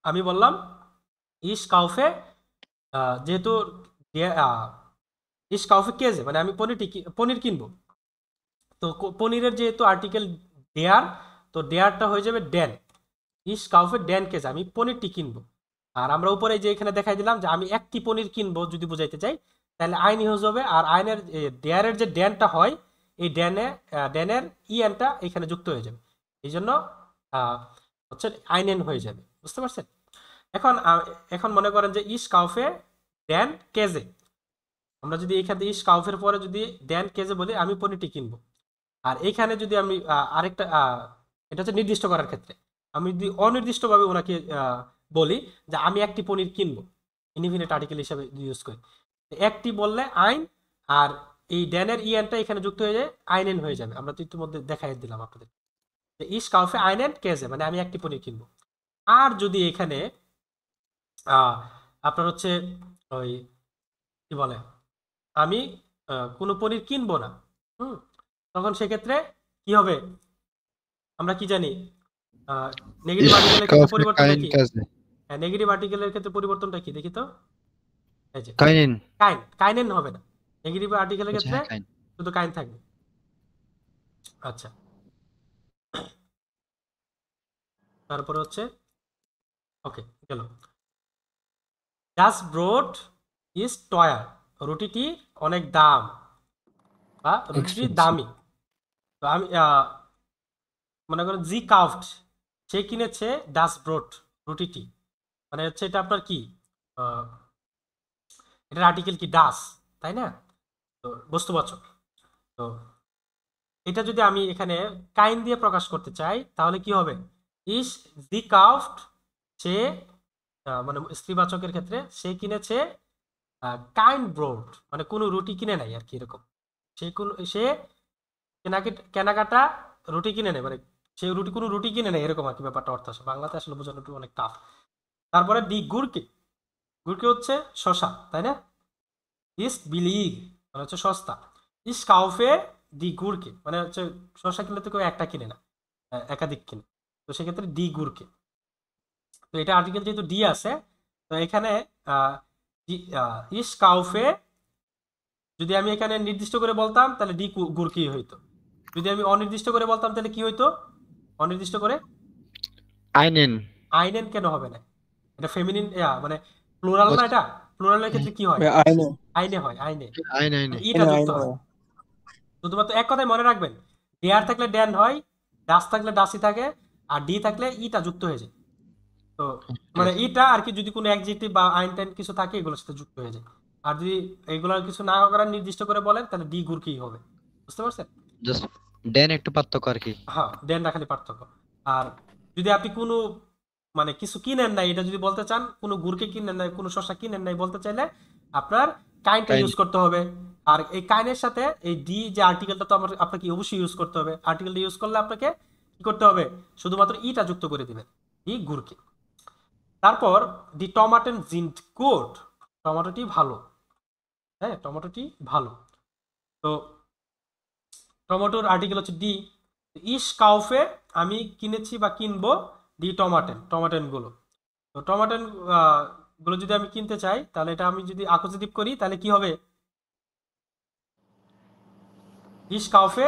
আমি বললাম ইস কাউফে, যেহেতু ইস কাউফে কেজে, মানে আমি পনির কিনবো। তো পনিরের যেহেতু আর্টিকেল ডেয়ার, তো ডেয়ারটা হয়ে যাবে ড্যান, ইস কাউফে ড্যান কেজে, আমি পনিরটি কিনবো। আর আমরা উপরে যে এখানে দেখাই দিলাম যে আমি একটি পনির কিনবো যদি বুঝাইতে চাই, তাহলে আইন ইউজ হবে। আর আইনের ডেয়ারের যে ড্যানটা হয়, এই ড্যানের ইএনটা এখানে যুক্ত হয়ে যাবে, এই জন্য হচ্ছে আইনেন হয়ে যাবে। বুঝতে পারছেন? এখন এখন মনে করেন যে ইস কাউফে ড্যান কেজে, আমরা যদি এখানে ইস কাউফের পরে যদি ড্যান কেজে বলি আমি পনিরটি কিনবো। আর এখানে যদি আমি আরেকটা এটা হচ্ছে নির্দিষ্ট করার ক্ষেত্রে, আমি যদি অনির্দিষ্টভাবে ওনাকে বলি যে আমি একটি পনির কিনবো, ইনডিফিনিট আর্টিকেল হিসাবে ইউজ করি, একটি বললে আইন, আর এই ড্যানের ইএনটা এখানে যুক্ত হয়ে যায়, আইনেন হয়ে যাবে। আমরা তো ইতিমধ্যে দেখাই দিলাম আপনাদের যে ইস কাউফে আইনেন কেজে, মানে আমি একটি পনির কিনবো। আর যদি এখানে আপনার হচ্ছে ওই কি বলে, আমি কোনো পনির কিনবো না, হুম, তখন সেক্ষেত্রে কি হবে, আমরা কি জানি নেগেটিভ আর্টিকেলের ক্ষেত্রে ইসকাফে পরিবর্তনটা কাইন কি? কাজে হ্যাঁ, নেগেটিভ আর্টিকেলের ক্ষেত্রে পরিবর্তনটা কি দেখি তো, এই যে কাইনিন। কাইনেন হবে না, নেগেটিভ আর্টিকেলের আচ্ছা, ক্ষেত্রে হ্যাঁ, কাইন। শুধু কাইন থাকবে। আচ্ছা, তারপরে হচ্ছে ওকে গেল, ডাস ব্রড ইজ টয়ার, রুটিটি অনেক দাম বা রুটিটি এক্সপেন্সিভ। দামি। তো আমি মনে করেন জি কাউফড, সে কিনেছে ডাস ব্রড, রুটিটি, মানে হচ্ছে এটা আপনার কি, আহ, এটার আর্টিকেল কি ডাস, তাই না, তো বস্তুবাচক। তো এটা যদি আমি এখানে কাইন দিয়ে প্রকাশ করতে চাই তাহলে কি হবে, ইস জি কাউফড, সে মানে স্ত্রীবাচকের ক্ষেত্রে সে কিনেছে কাইন ব্রড, মানে কোনো রুটি কিনে নাই আর কি, এরকম। সে কেনাকাটা রুটি কিনে নেয়, মানে সে কোনো রুটি কিনে নেয়, এরকম আর কি ব্যাপারটা অর্থ আসে। বাংলাতে আসলে বোঝানোটা অনেক টাফ। তারপরে ডি গুরকে, গুরকে হচ্ছে শশা, তাই না, ইস বিলিগ মানে হচ্ছে সস্তা, ইস কাউফে ডি গুরকে মানে হচ্ছে শশা কিনলে তো কেউ একটা কিনে না, একাধিক কিনে, তো সেক্ষেত্রে ডি গুরকে। তো এটা আর্টিকেল যেহেতু ডি আছে, তো এখানে ইস কাউফে যদি আমি এখানে নির্দিষ্ট করে বলতাম তাহলে ডি গুরকি হইতো, যদি আমি অনির্দিষ্ট করে বলতাম তাহলে কি হইতো, অনির্দিষ্ট করে আইনেন। আইনেন কেন হবে না, এটা ফেমিনিন মানে প্লুরাল না, এটা প্লুরালের ক্ষেত্রে কি হয়, আইনে আইনে হয়, আইনে, আইন আইনে। ইটা আইনে যুক্ত আইনে হয়। শুধুমাত্র এক কথায় মনে রাখবেন, ডেয়ার থাকলে ড্যান হয়, ডাস থাকলে ডাসি থাকে, আর ডি থাকলে ইটা যুক্ত হয়ে যায়। তো মানে ইটা আর কি, যদি কোনো অ্যাডজেক্টিভ বা আইন টাইন কিছু থাকে এগুলোর সাথে যুক্ত হয়ে যায়। আর যদি এগুলোর কিছু না করার নির্দিষ্ট করে বলেন তাহলে ডি গুরকি হবে। বুঝতে পারছেন? জাস্ট ডেন একটু পার্থক্য আর কি। হ্যাঁ, দেন না খালি পার্থক্য। আর যদি আপনি কোনো মানে কিছু কিনেন নাই এটা যদি বলতে চান, কোনো গুড়কে কিনেন নাই, কোনো শসা কিনেন নাই বলতে চাইলে আপনার কাইনটা কাইন। ইউজ করতে হবে। আর এই কাইনের সাথে এই ডি যে আর্টিকেলটা তো আপনাকে অবশ্যই ইউজ করতে হবে। আর্টিকেলটা ইউজ করলে আপনাকে কি করতে হবে, শুধুমাত্র ইটা যুক্ত করে দিবেন, ই গুরকে। তারপর দি টমাটেন জিন্ট গুড, টমেটোটি ভালো, হ্যাঁ টমেটোটি ভালো। তো টমেটোর আর্টিকেল হচ্ছে ডি, ইস কাউফে আমি কিনেছি বা কিনবো, ডি টমাটেন, টমাটেন গুলো। তো টমাটেন গুলো যদি আমি কিনতে চাই, তাহলে এটা আমি যদি আকোজিটিভ করি তাহলে কি হবে, ইস কাউফে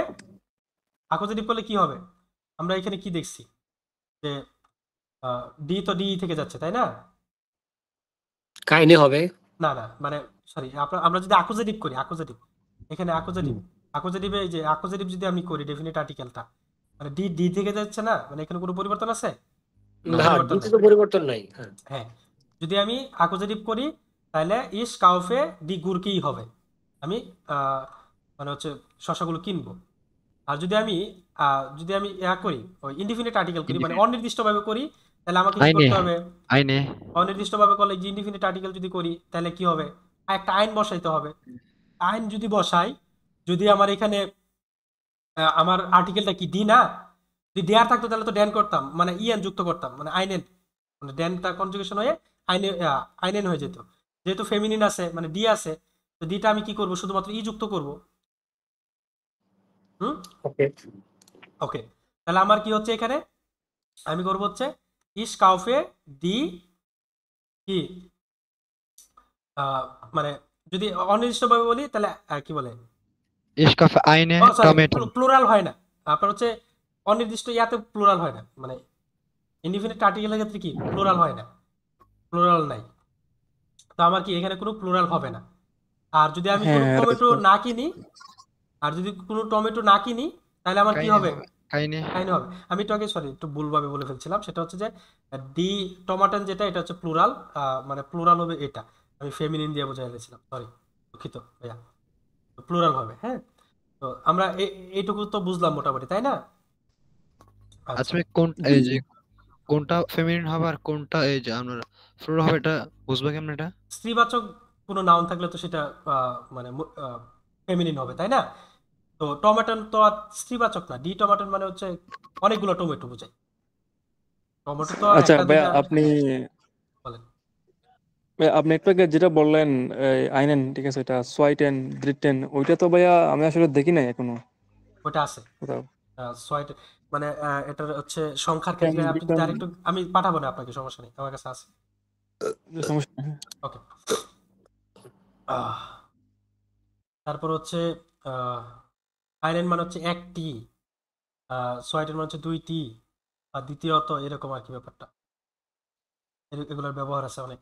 আকোজিটিভ করলে কি হবে, আমরা এখানে কি দেখছি যে ডি তো ডি থেকে যাচ্ছে তাই না, কাহিনী হবে। না না মানে সরি, আমরা যদি আকোজিটিভ করি, আকোজিটিভ এখানে আকোজিটিভ, আকোজিটিভে এই যে আকোজিটিভ যদি আমি করি ডেফিনিট আর্টিকেলটা, মানে ডি ডি থেকে যাচ্ছে না, মানে এখানে কোনো পরিবর্তন আছে, কোনো না, পরিবর্তন দিতে নাই। তো পরিবর্তন নাই। হ্যাঁ, হ্যাঁ, যদি আমি আকোজিটিভ করি তাহলে ইস কাউফে ডি গুরকেই হবে, আমি মানে হচ্ছে শশাগুলো কিনবো। আর যদি আমি ইয়া করি, ওই ইনডিফিনিট আর্টিকেল করি, মানে অনির্দিষ্টভাবে করি, তাহলে আমাকে কি আইনে করতে হবে, আইনে অনির্দিষ্টভাবে করলে যে ইনডিফিনিট আর্টিকেল যদি করি তাহলে কি হবে, একটা আইন বসাইতে হবে। আইন যদি বসাই, যদি আমার এখানে আমার আর্টিকেলটা কি ডি না, যদি ডেয়ার থাকতো তাহলে তো ড্যান করতাম, মানে ইএন যুক্ত করতাম, মানে আইনেন, মানে ড্যানটা কনজুগেশন হয়ে আইনে আইনেন হয়ে যেত। যেহেতু ফেমিনিন আছে মানে ডি আছে, তো ডিটা আমি কি করব, শুধুমাত্র ই যুক্ত করব। হুম, ওকে। ওকে, তাহলে আমার কি হচ্ছে এখানে, আমি করব হচ্ছে ইস কাউফে ডি কি মানে যদি অনির্দিষ্টভাবে বলি তাহলে কি বলে, ইশকাফে আইনে সরি টমেটো প্লুরাল হয় না, আপনার হচ্ছে অনির্দিষ্ট ইয়াতে প্লুরাল হয় না, মানে ইনডিফিনিট আর্টিকেলের ক্ষেত্রে কি প্লুরাল হয় না, প্লুরাল নাই, তো আমার কি এখানে কোনো প্লুরাল হবে না। আর যদি আমি কোনো হ্যাঁ টমেটো না কিনি, আর যদি কোনো টমেটো না কিনি তাহলে আমার কি কাইনে হবে, হবে কাইনে কাইন্ড হবে। আমি একটু আগে সরি একটু ভুলভাবে বলে ফেলছিলাম, সেটা হচ্ছে যে ডি টমাটন যেটা এটা হচ্ছে প্লুরাল, মানে প্লুরাল হবে এটা, আমি ফেমিনিন দিয়ে বোঝাই ফেলেছিলাম, সরি দুঃখিত ভাইয়া, প্লুরাল হবে। হ্যাঁ, তো আমরা এইটুকু তো বুঝলাম মোটামুটি তাই না। আচ্ছা, আচ্ছা কোন জি এই জি যে কোনটা ফেমিনিন হবে আর কোনটা এই যে আপনার ফ্লোরাল হবে, এটা বুঝবো কেমন এটা? স্ত্রীবাচক কোনো নাউন থাকলে তো সেটা মানে ফেমিনিন হবে তাই না। তো টমেটন তো আর স্ত্রীবাচক না, ডি টমেটন মানে হচ্ছে অনেকগুলো টমেটো বোঝায়, টমেটো তো আচ্ছা একটা ভাইয়া দুইটা, আপনি হ্যাঁ বলেন। ভাইয়া, আপনি একটু আগে যেটা বললেন আইনেন, ঠিক আছে, এটা সোয়াইটেন ব্রিটেন, ওইটা তো ভাইয়া আমি আসলে দেখি নাই এখনো ওটা আছে কোথাও। সোয়াইট, মানে এটার হচ্ছে সংখ্যার টেন ক্ষেত্রে আপনি ব্রিটেন, যদি আরেকটু, আমি পাঠাবো না আপনাকে, সমস্যা নেই, আমার কাছে আছে। সমস্যা নেই। ওকে, তারপর হচ্ছে আইরেন মানে হচ্ছে একটি, সোয়াইটেন মানে হচ্ছে দুইটি, আর দ্বিতীয়ত এরকম আর কি ব্যাপারটা, এগুলোর ব্যবহার আছে অনেক।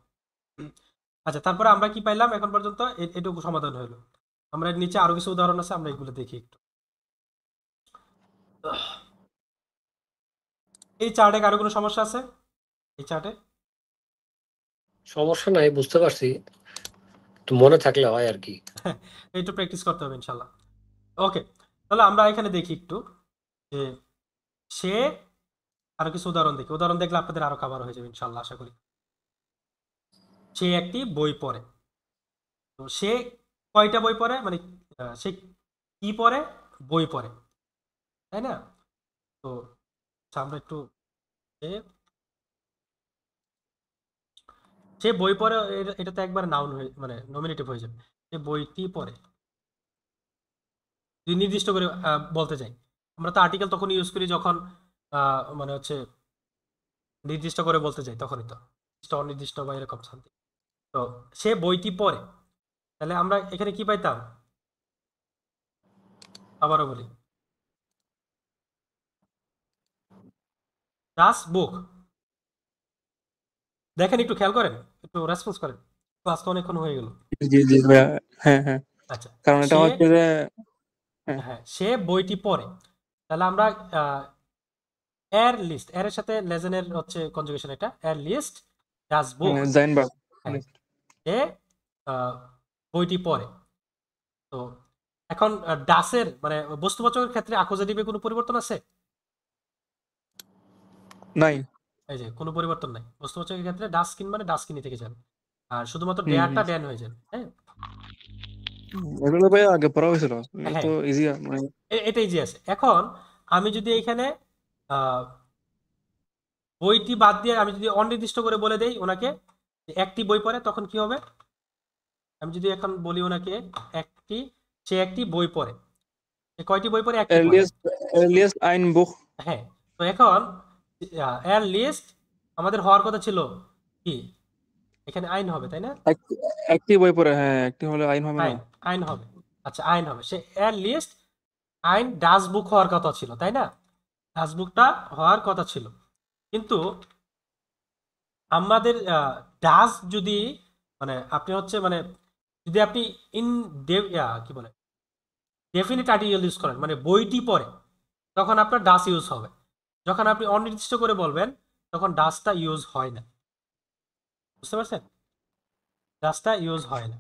আচ্ছা, তারপরে আমরা কি পাইলাম এখন পর্যন্ত, এটুকু সমাধান হইলো। আমরা এর নিচে আরো কিছু উদাহরণ আছে, আমরা এগুলো দেখি একটু। এই চার্টে কারো কোনো সমস্যা আছে, এই চার্টে? সমস্যা নাই, বুঝতে পারছি, তো মনে থাকলে হয় আর কি। একটু প্র্যাকটিস করতে হবে ইনশাল্লাহ। ওকে, তাহলে আমরা এখানে দেখি একটু যে সে, আরো কিছু উদাহরণ দেখি, উদাহরণ দেখলে আপনাদের আরো কাভার হয়ে যাবে ইনশাল্লাহ আশা করি। সে একটি বই পড়ে, তো সে কয়টা বই পড়ে, মানে সে কি পড়ে, বই পড়ে, তাই না। তো আচ্ছা, আমরা একটু সে সে বই পড়ে, এটা তো একবার নাউন হয়ে মানে নমিনেটিভ হয়ে যাবে, সে বইটি পড়ে, যদি নির্দিষ্ট করে বলতে চাই, আমরা তো আর্টিকেল তখন ইউজ করি যখন মানে হচ্ছে নির্দিষ্ট করে বলতে চাই, তখনই তো নির্দিষ্ট অনির্দিষ্ট বা এরকম সামথিং। তো সে বইটি পড়ে, তাহলে আমরা এখানে কি পাইতাম, আবারও বলি, ডাস বুক। দেখেন একটু খেয়াল করেন, একটু রেসপন্স করেন, ক্লাস তো অনেকক্ষণ হয়ে গেল। জি জি ভাইয়া, হ্যাঁ হ্যাঁ, আচ্ছা, কারণ এটা সে, হচ্ছে যে হ্যাঁ হ্যাঁ সে বইটি পড়ে, তাহলে আমরা এর লিস্ট, এর সাথে লেজেনের হচ্ছে কনজুগেশন, এটা এর লিস্ট ডাস বুক, জাইনবার্গ। হ্যাঁ সে বইটি পড়ে। তো এখন ডাসের মানে বস্তুবাচকের ক্ষেত্রে আকোজিটিভে কোনো পরিবর্তন আছে, নাই। এই যে কোনো পরিবর্তন নাই, বস্তুবাচকের ক্ষেত্রে ডাস্কিন মানে ডাস্কিনি থেকে যাবে, আর শুধুমাত্র হুম ডেয়ারটা হুম, ড্যান হয়ে যাবে। হ্যাঁ, এগুলো ভাইয়া আগে পড়া হয়েছিল, হ্যাঁ তো ইজি মানে। এটাই যে আছে। এখন আমি যদি এখানে আহ, বইটি বাদ দিয়ে আমি যদি অনির্দিষ্ট করে বলে দেই ওনাকে যে একটি বই পড়ে, তখন কি হবে? আমি যদি এখন বলি ওনাকে সে একটি বই পড়ে, সে কয়টি বই পড়ে? একটি পড়ে। earliest ein Buch হ্যাঁ, তো এখন এর লিস্ট আমাদের হওয়ার কথা ছিল কি, এখানে আইন হবে তাই না? একটি বই পড়ে, হ্যাঁ একটি হলে আইন হবে না? আইন আইন হবে। আচ্ছা, আইন হবে। সে এর লিস্ট আইন ডাস বুক হওয়ার কথা ছিল তাই না? ডাস বুকটা হওয়ার কথা ছিল, কিন্তু আমাদের ডাস যদি মানে আপনি হচ্ছে মানে যদি আপনি ইন কি বলে ডেফিনিট আর্টিকেল ইউজ করেন, মানে বইটি পড়ে, তখন আপনার ডাস ইউজ হবে। যখন আপনি অনির্দিষ্ট করে বলবেন তখন ডাসটা ইউজ হয় না। বুঝতে পারছেন? ডাসটা ইউজ হয় না।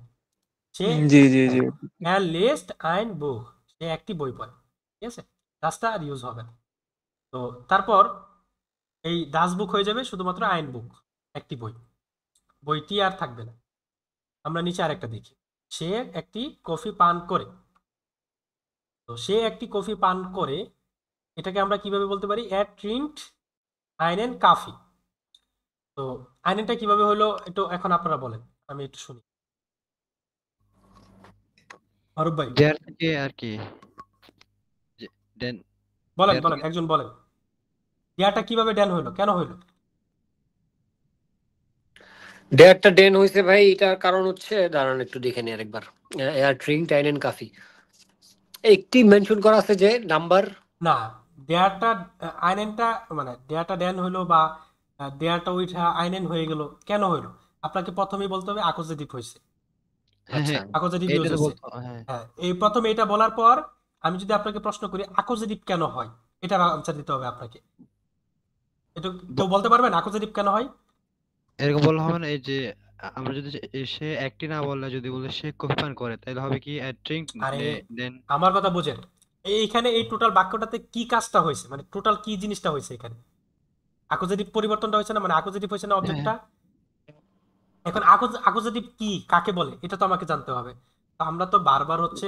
সে জি জি জি হ্যাঁ লিস্ট আইন বুক, সে একটি বই পড়ে, ঠিক আছে? ডাসটা আর ইউজ হবে না। তো তারপর এই ডাস বুক হয়ে যাবে শুধুমাত্র আইন বুক, একটি বই, বইটি আর থাকবে না। আমরা নিচে আরেকটা দেখি, সে একটি কফি পান করে। তো সে একটি কফি পান করে, এটাকে আমরা কিভাবে বলতে পারি? এর ট্রিঙ্কড আইনেন কাফি। তো আইনেনটা কিভাবে হলো একটু এখন আপনারা বলেন, আমি একটু শুনি। অরূপ ভাই দেয়ার থেকে আর কি দেন বলেন দেয়ার বলেন, থেকে একজন বলেন ইয়াটা কিভাবে ড্যান হইলো, কেন হইলো? ডেয়ারটা ডেন হয়েছে ভাই, এটার কারণ হচ্ছে দাঁড়ান একটু দেখে নিই আরেকবার। এয়ার ড্রিঙ্ক টাইন এন্ড কাফি একটি মেনশন করা আছে যে নাম্বার। না, দেয়ারটা আইনেনটা মানে দেয়ারটা ড্যান হইলো বা দেয়ারটা উইঠা আইনেন হয়ে গেল, কেন হইলো? আপনাকে প্রথমেই বলতে হবে আকোজিটিভ হয়েছে, হ্যাঁ আচ্ছা হ্যাঁ আকোজিটিভ ইউজ এটা তো হয়েছে। বলতো হ্যাঁ হ্যাঁ, এই প্রথমে এটা বলার পর আমি যদি আপনাকে প্রশ্ন করি আকোজিটিভ কেন হয়, এটার আনসার দিতে হবে আপনাকে। এটা কেউ বলতে পারবেন আকোজিটিভ কেন হয়? এরকম বললে হবে না। এই যে আমরা যদি সে একটি না বললে যদি বলে সে কফি পান করে তাহলে হবে কি ড্রিঙ্ক আরে দেন। আমার কথা বুঝেন, এইখানে এই টোটাল বাক্যটাতে কি কাজটা হয়েছে, মানে টোটাল কি জিনিসটা হয়েছে এখানে? আকোজিটিভ পরিবর্তনটা হয়েছে না, মানে আকোজিটিভ হয়েছে না হ্যাঁ অবজেক্টটা। এখন আকোজিটিভ কি, কাকে বলে, এটা তো আমাকে জানতে হবে। তো আমরা তো বারবার হচ্ছে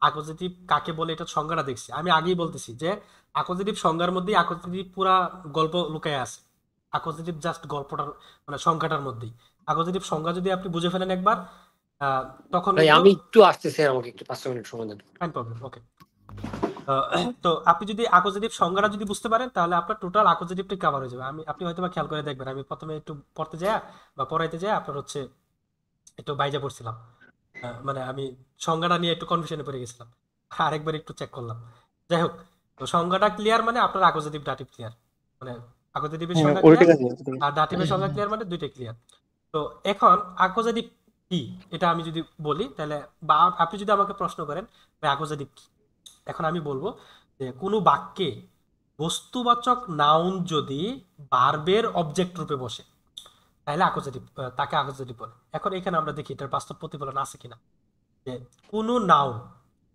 আকোজিটিভ কাকে বলে এটা সংজ্ঞাটা দেখছি। আমি আগেই বলতেছি যে আকোজিটিভ সংজ্ঞার মধ্যেই আকোজিটিভ পুরা গল্প লুকায় আছে। আকোজিটিভ জাস্ট গল্পটার মানে সংখ্যাটার মধ্যেই। আকোজিটিভ সংজ্ঞা যদি আপনি বুঝে ফেলেন একবার, তখন ভাই কিন্তু আমি একটু আসতেছি, আমাকে একটু 5 মিনিট সময় দেন। ফাইন প্রবলেম, ওকে। তো আপনি যদি আকোজিটিভ সংজ্ঞাটা যদি বুঝতে পারেন তাহলে আপনার টোটাল আকোজিটিভটাই কভার হয়ে যাবে। আপনি হয়তো বা খেয়াল করে দেখবেন, আমি প্রথমে একটু পড়তে যাই বা পড়াইতে যাই আপনার হচ্ছে একটু বাইজা পড়ছিলাম, মানে আমি সংজ্ঞাটা নিয়ে একটু কনফিউশনে পড়ে গেছিলাম, আরেকবার একটু চেক করলাম। যাই হোক, তো সংজ্ঞাটা ক্লিয়ার মানে আপনার আকোজিটিভ ডাটিভ ক্লিয়ার, মানে আকোজিটিভের হ্যাঁ সংজ্ঞা ওইটা ক্লিয়ার ঠিক আছে আর ডাটিভের সংজ্ঞা ক্লিয়ার, মানে দুইটাই ক্লিয়ার। তো এখন আকোজিটিভ কি এটা আমি যদি বলি তাহলে, বা আপনি যদি আমাকে প্রশ্ন করেন আকোজিটিভ কি, এখন আমি বলবো যে কোনো বাক্যে বস্তুবাচক নাউন যদি ভার্বের অবজেক্ট রূপে বসে তাহলে আকোজিটিভ, তাকে আকোজিটিভ বলে। এখন এখানে আমরা দেখি এটার বাস্তব প্রতিফলন আছে কিনা। যে কোনো নাউন,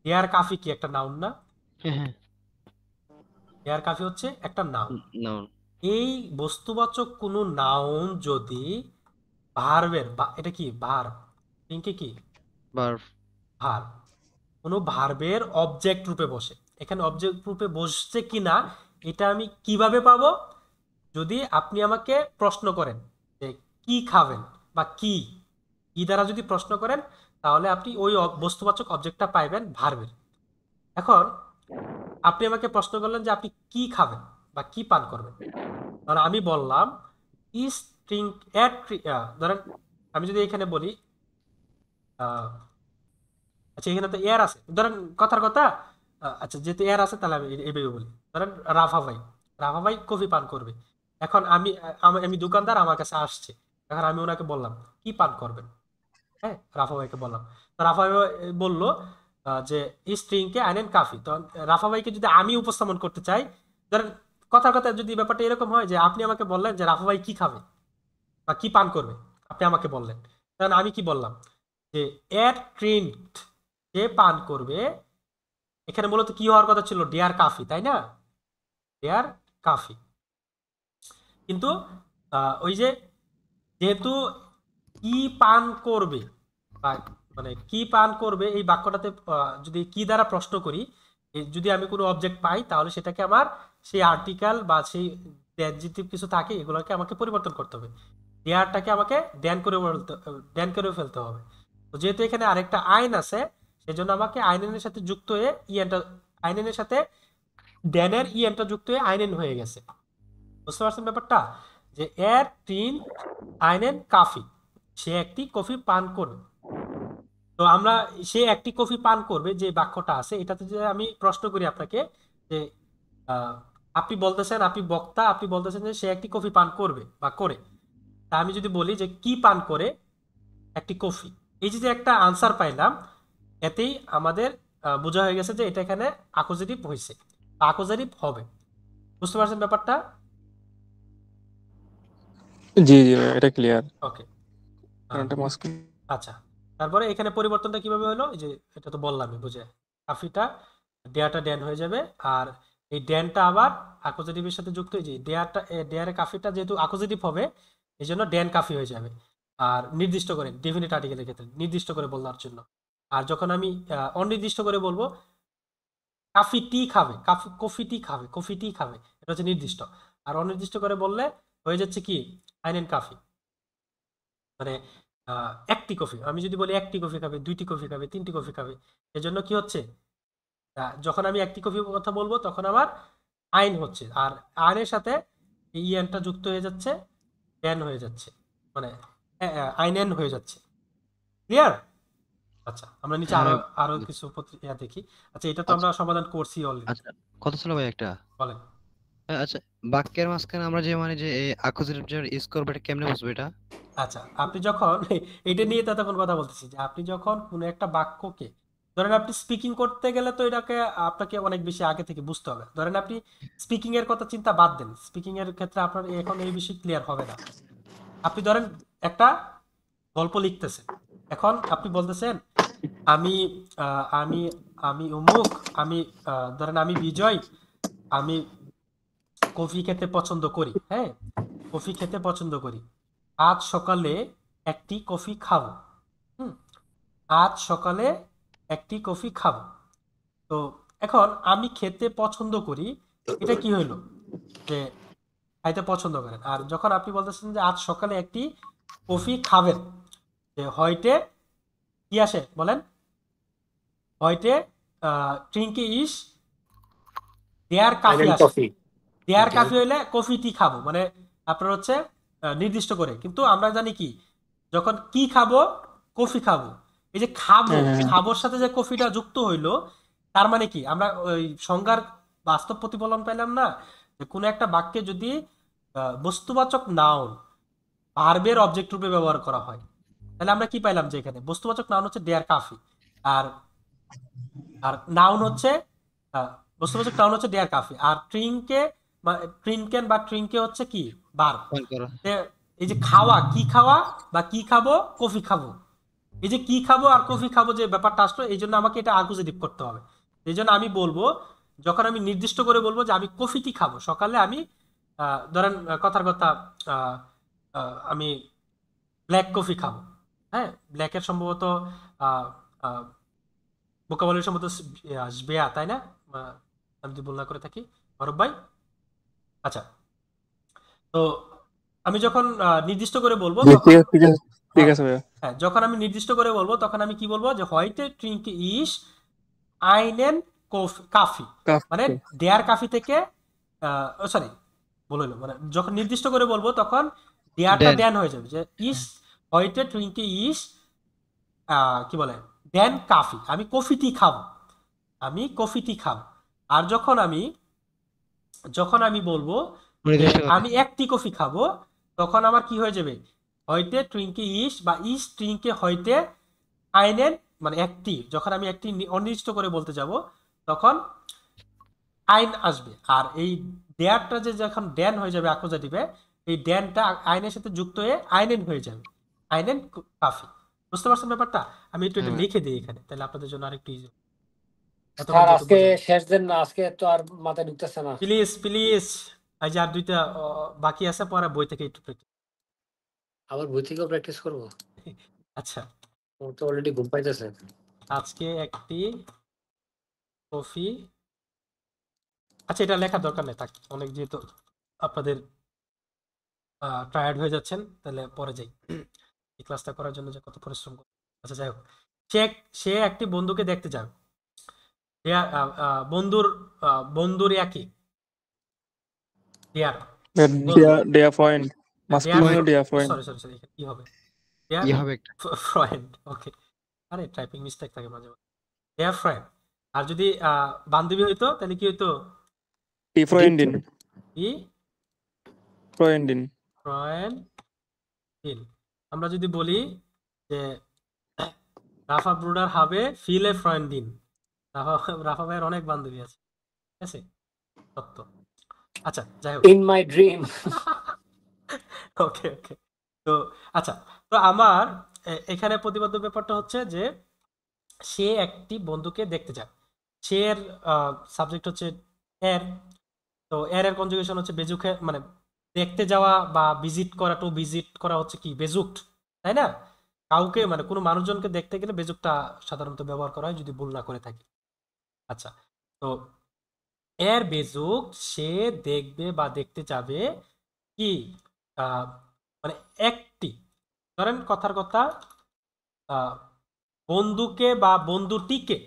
এয়ার কাফি কি একটা নাউন না? হ্যাঁ হ্যাঁ এয়ার কাফি হচ্ছে একটা নাউন। না এই বস্তুবাচক কোনো নাউন যদি ভার্বের, এটা কি ভার্ব, থিঙ্কে কি বার ভার্ব, কোনো ভার্বের অবজেক্ট রূপে বসে, এখানে অবজেক্ট রূপে বসছে কিনা এটা আমি কিভাবে পাবো? যদি আপনি আমাকে প্রশ্ন করেন যে কি খাবেন বা কি দ্বারা যদি প্রশ্ন করেন তাহলে আপনি ওই বস্তুবাচক অবজেক্টটা পাইবেন ভার্বের। এখন আপনি আমাকে প্রশ্ন করলেন যে আপনি কি খাবেন বা কি পান করবেন, মানে আমি বললাম ইস ড্রিঙ্ক এট, ধরেন আমি যদি এখানে বলি আচ্ছা এখানে তো এয়ার আছে, ধরেন কথার কথা, আচ্ছা যেহেতু এয়ার আছে তাহলে আমি এইভাবে বলি। ধরেন রাফা ভাই কফি পান করবে। এখন আমি দোকানদার, আমার কাছে আসছে, এখন আমি ওনাকে বললাম কি পান করবেন, হ্যাঁ রাফা ভাইকে বললাম। তো রাফা ভাই বললো যে স্ট্রিংকে আনেন কাফি। তো রাফা ভাইকে যদি আমি উপস্থাপন করতে চাই, ধরেন কথার কথা যদি ব্যাপারটা এরকম হয় যে আপনি আমাকে বললেন যে রাফা ভাই কি খাবে বা কি পান করবে, আপনি আমাকে বললেন, তখন আমি কি বললাম যে এর ট্রিন্ট, যে পান করবে, এখানে মূলত কি হওয়ার কথা ছিল ডিয়ার কাফি, তাই না? ডিয়ার কাফি। কিন্তু ওই যে যেহেতু কি পান করবে বা মানে কি পান করবে এই বাক্যটাতে যদি কি দ্বারা প্রশ্ন করি, যদি আমি কোনো অবজেক্ট পাই তাহলে সেটাকে আমার সেই আর্টিকেল বা সেই অ্যাডজেক্টিভ কিছু থাকে, এগুলোকে আমাকে পরিবর্তন করতে হবে। দেয়ারটাকে আমাকে ড্যান করে ফেলতে হবে। তো যেহেতু এখানে আরেকটা আইন আছে, সেজন্য আমাকে আইনের সাথে যুক্ত হয়ে ইএনটা, আইনের সাথে ড্যানের ইএনটা যুক্ত হয়ে আইনেন হয়ে গেছে। বুঝতে পারছেন ব্যাপারটা? যে এর তিন আইনেন কাফি, সে একটি কফি পান করবে। তো আমরা সে একটি কফি পান করবে যে বাক্যটা আছে, এটাতে যে আমি প্রশ্ন করি আপনাকে যে আহ, আপনি বলতেছেন, আপনি বক্তা, আপনি বলতেছেন যে সে একটি কফি পান করবে বা করে। তা আমি যদি বলি যে কি পান করে, একটি কফি, এই যে যে একটা আনসার পাইলাম, এতেই আমাদের বোঝা হয়ে গেছে যে এটা এখানে আকোজেটিভ হয়েছে, আকোজেটিভ হবে। বুঝতে পারছেন ব্যাপারটা? জি জি ভাই, এটা ক্লিয়ার। ওকে। কারণ এটা মাস্ক। আচ্ছা, তারপরে এখানে পরিবর্তনটা কিভাবে হলো? এই যে এটা তো বললামই, বুঝে কাফিটা ডেয়ারটা ড্যান হয়ে যাবে, আর এই ড্যানটা আবার আকোজেটিভের সাথে যুক্ত হয়ে, যে ডেয়ারটা ডেয়ারে কাফিটা যেহেতু আকোজেটিভ হবে, এই জন্য ড্যান কাফি হয়ে যাবে। আর নির্দিষ্ট করে ডেফিনিট আর্টিকেলের ক্ষেত্রে নির্দিষ্ট করে বলার জন্য। আর যখন আমি অনির্দিষ্ট করে বলবো কাফি টি খাবে, কফি টি খাবে, কফি টি খাবে, এটা হচ্ছে নির্দিষ্ট। আর অনির্দিষ্ট করে বললে হয়ে যাচ্ছে কি আইনেন কাফি, মানে একটি কফি। আমি যদি বলি একটি কফি খাবে, দুইটি কফি খাবে, তিনটি কফি খাবে, এজন্য কি হচ্ছে, যখন আমি একটি কফি কথা বলবো তখন আমার আইন হচ্ছে, আর আইনের সাথে ইএনটা যুক্ত হয়ে যাচ্ছে, ড্যান হয়ে যাচ্ছে, মানে আইনেন হয়ে যাচ্ছে। ক্লিয়ার? আচ্ছা, আমরা নিচে আরো হ্যাঁ আরো বুঝছি। কিছু দেখি। আচ্ছা, এটা তো আচ্ছা আমরা সমাধান করছি অলরেডি। আচ্ছা, কথা ছিল ভাই একটা। বলেন। আচ্ছা, বাক্যের মাঝখানে আমরা যে মানে যে অ্যাকুজেটিভ যে ইউজ করবো, এটা কেমনে বুঝবো এটা? আচ্ছা, আপনি যখন এটা নিয়ে তো তখন কথা বলতেছি যে আপনি যখন কোনো একটা বাক্যকে, ধরেন আপনি স্পিকিং করতে গেলে তো এটাকে আপনাকে অনেক বেশি আগে থেকে বুঝতে হবে। ধরেন আপনি স্পিকিং এর কথা চিন্তা বাদ দেন, স্পিকিং এর ক্ষেত্রে আপনার এখন এই বিষয় ক্লিয়ার হবে না। আপনি ধরেন একটা গল্প লিখতেছেন, এখন আপনি বলতেছেন আমি আমি আমি অমুক, আমি ধরেন আমি বিজয়, আমি কফি খেতে পছন্দ করি, হ্যাঁ, কফি খেতে পছন্দ করি, আজ সকালে একটি কফি খাবো। হুম, আজ সকালে একটি কফি খাবো। তো এখন আমি খেতে পছন্দ করি, এটা কি হইলো, যে খাইতে পছন্দ করেন। আর যখন আপনি বলতেছেন যে আজ সকালে একটি কফি খাবেন, যে হয়টে কি আসে বলেন, হয়টে ট্রিঙ্কি ইস দেয়ার কাফি আইল্যান্ড আসে। কফি। দেয়ার ওকে কাফি ওকে। হইলে কফি টি খাবো, মানে আপনার হচ্ছে নির্দিষ্ট করে। কিন্তু আমরা জানি কি, যখন কি খাবো, কফি খাবো, এই যে খাবো, হ্যাঁ হ্যাঁ খাবোর সাথে যে কফিটা যুক্ত হইলো, তার মানে কি আমরা ওই সংজ্ঞার বাস্তব প্রতিফলন পেলাম না, যে কোনো একটা বাক্যে যদি বস্তুবাচক নাউন ভার্বের অবজেক্ট রূপে ব্যবহার করা হয়, তাহলে আমরা কি পাইলাম, যে এখানে বস্তুবাচক নাউন হচ্ছে দেয়ার কাফি, আর আর নাউন হচ্ছে আহ, বস্তুবাচক নাউন হচ্ছে দেয়ার কাফি, আর ট্রিনকেন বা ট্রিঙ্কে হচ্ছে কি ভার্ব। পয়েন্ট করো। এই যে খাওয়া, কি খাওয়া বা কি খাবো, কফি খাবো, এই যে কি খাবো আর কফি খাবো যে ব্যাপারটা আসলো, এই জন্য আমাকে এটা আকুজেটিভ করতে হবে। এই জন্য আমি বলবো, যখন আমি নির্দিষ্ট করে বলবো যে আমি কফিটি খাবো সকালে, আমি ধরেন কথার কথা আহ, আমি ব্ল্যাক কফি খাবো। হ্যাঁ, ব্ল্যাকের সম্ভবত ভোকাবুলারি সম্ভবত আসবেয়া, তাই না? আমি যদি ভুল না করে থাকি, অরব ভাই। আচ্ছা, তো আমি যখন নির্দিষ্ট করে বলবো জি, তখন, ঠিক আছে ঠিক হ্যাঁ আছে ভাইয়া। হ্যাঁ, যখন আমি নির্দিষ্ট করে বলবো তখন আমি কি বলবো, যে হয়তো ট্রিঙ্ক ইস আইনেন কাফি, মানে কাফি। দেয়ার কাফি থেকে, সরি ভুল হলো, মানে যখন নির্দিষ্ট করে বলবো তখন দেয়ারটা ড্যান। ড্যান হয়ে যাবে, যে ইস হয়তো ট্রিঙ্ক ইস কি বলে ড্যান কাফি, আমি কফিটি খাবো, আমি কফিটি খাবো। আর যখন আমি বলবো যে নির্দিষ্ট করে। আমি একটি কফি খাবো, তখন আমার কি হয়ে যাবে, হয়তে ট্রিঙ্কে ইস বা ইস ট্রিঙ্কে হয়তে আইনেন, মানে একটি, যখন আমি একটি অনির্দিষ্ট করে বলতে যাব তখন আইন আসবে। আর এই ডেয়ারটা যে যখন ড্যান হয়ে যাবে অ্যাকুজাটিভে, এই ড্যানটা আইনের সাথে যুক্ত হয়ে আইনেন হয়ে যাবে, আইনেন কাফি। বুঝতে পারছেন ব্যাপারটা? আমি একটু এটা হ্যাঁ লিখে দিই এখানে, তাহলে আপনাদের জন্য আরেকটু ইজি, এতক্ষণ স্যার যেহেতু আজকে বোঝেন। শেষ দিন না, আজকে তো আর মাথায় ঢুকতেছে না। প্লিজ প্লিজ, এই যে আর দুইটা বাকি আছে, পরে বই থেকে একটু practice। আবার বই থেকেও প্র্যাকটিস করবো? আচ্ছা, ও তো অলরেডি ঘুম পাইতেছে। আজকে একটি কফি আচ্ছা, এটা লেখার দরকার নেই, থাক, অনেক যেহেতু আপনাদের টায়ার্ড হয়ে যাচ্ছেন, তাহলে পরে যাই। এই ক্লাসটা করার জন্য যে কত পরিশ্রম করে। আচ্ছা, যাই হোক, সে একটি বন্ধুকে দেখতে যাবে। বন্ধুর বন্ধুর একই ডিয়ার বন্ধু, dear friend, dear masculine dear friend. Sorry sorry sorry, কি হবে, ডিয়ার ই হবে একটা ফ্রেন্ড, ওকে। আরে টাইপিং মিস্টেক থাকে মাঝে মাঝে। Dear friend. আর যদি বান্ধবী হইতো তাহলে কি হইতো? টি ফ্রেন্ডিন, কি? ফ্রেন্ডিন। Friend feel. আমরা যদি বলি যে রাফা ব্রুডার হবে ফিলে ফ্রেন্ডিন, রাফা রাফা ভাইয়ের অনেক বান্ধবী আছে, ঠিক আছে, সত্য। আচ্ছা, যাই হোক, ইন মাই ড্রিম। ওকে ওকে। তো আচ্ছা, তো আমার এখানে প্রতিপাদ্য ব্যাপারটা হচ্ছে যে সে একটি বন্ধুকে দেখতে যায়। সে এর সাবজেক্ট হচ্ছে এর, তো এর এর কনজুগেশন হচ্ছে বেজুকে, মানে দেখতে যাওয়া বা ভিজিট করা, টু ভিজিট করা হচ্ছে কি বেজুক্ট, তাই না? কাউকে মানে কোনো মানুষজনকে দেখতে গেলে বেজুকটা সাধারণত ব্যবহার করা হয়, যদি ভুল না করে থাকি। আচ্ছা, তো এর বেজুক সে দেখবে বা দেখতে যাবে কি আহ, মানে একটি, ধরেন কথার কথা, আহ, বন্ধুকে বা বন্ধুটিকে,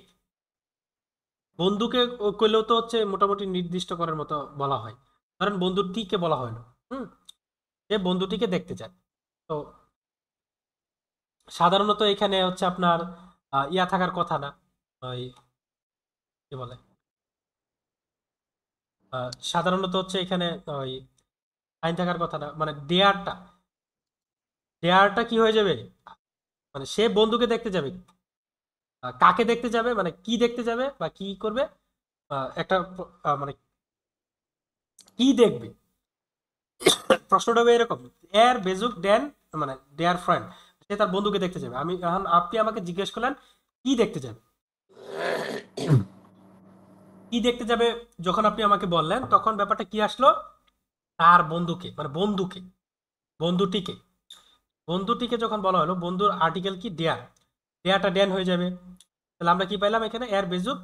বন্ধুকে করলেও তো হচ্ছে মোটামুটি নির্দিষ্ট করার মতো বলা হয়, ধরেন বন্ধুটিকে বলা হলো, হুম, সে বন্ধুটিকে দেখতে চায়। তো সাধারণত এখানে হচ্ছে আপনার ইয়া থাকার কথা না, ওই কি বলে, সাধারণত হচ্ছে এখানে ওই আইন থাকার কথা না, মানে ডেয়ারটা কি হয়ে যাবে, মানে সে বন্ধুকে দেখতে যাবে, কাকে দেখতে যাবে, মানে কি দেখতে যাবে বা কি করবে, একটা মানে কি দেখবে, প্রশ্নটা হবে এরকম। এর বেজুক ড্যান, মানে ডেয়ার ফ্রেন্ড, সে তার বন্ধুকে দেখতে যাবে। আমি এখন, আপনি আমাকে জিজ্ঞেস করলেন কি দেখতে যাবে, কি দেখতে যাবে, যখন আপনি আমাকে বললেন তখন ব্যাপারটা কি আসলো, তার বন্ধুকে, মানে বন্ধুটিকে বন্ধুটিকে যখন বলা হলো, বন্ধুর আর্টিকেল কি ডেয়ার, ডেয়ারটা ড্যান হয়ে যাবে। তাহলে আমরা কি পাইলাম এখানে, এর বেজুক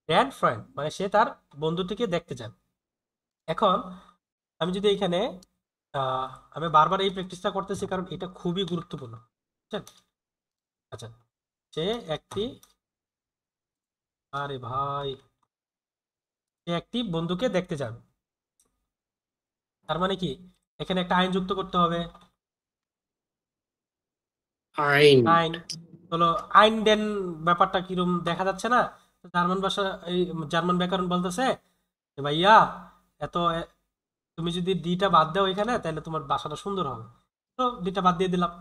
ড্যান ফ্রেন্ড, মানে সে তার বন্ধুটিকে দেখতে যাবে। এখন আমি যদি এখানে আহ, আমি বারবার এই প্র্যাকটিসটা করতেছি কারণ এটা খুবই গুরুত্বপূর্ণ, বুঝছেন? আচ্ছা, সে একটি, আরে ভাই, সে একটি বন্ধুকে দেখতে যাবে, তার মানে কি এখানে একটা আইন যুক্ত করতে হবে। আইন। আইন হলো আইন ডেন, ব্যাপারটা কিরম দেখা যাচ্ছে না? জার্মান ভাষা, এই জার্মান ব্যাকরণ বলতেছে যে ভাইয়া, এত তুমি যদি ডিটা বাদ দাও এখানে তাহলে তোমার ভাষাটা সুন্দর হবে। তো ডিটা বাদ দিয়ে দিলাম,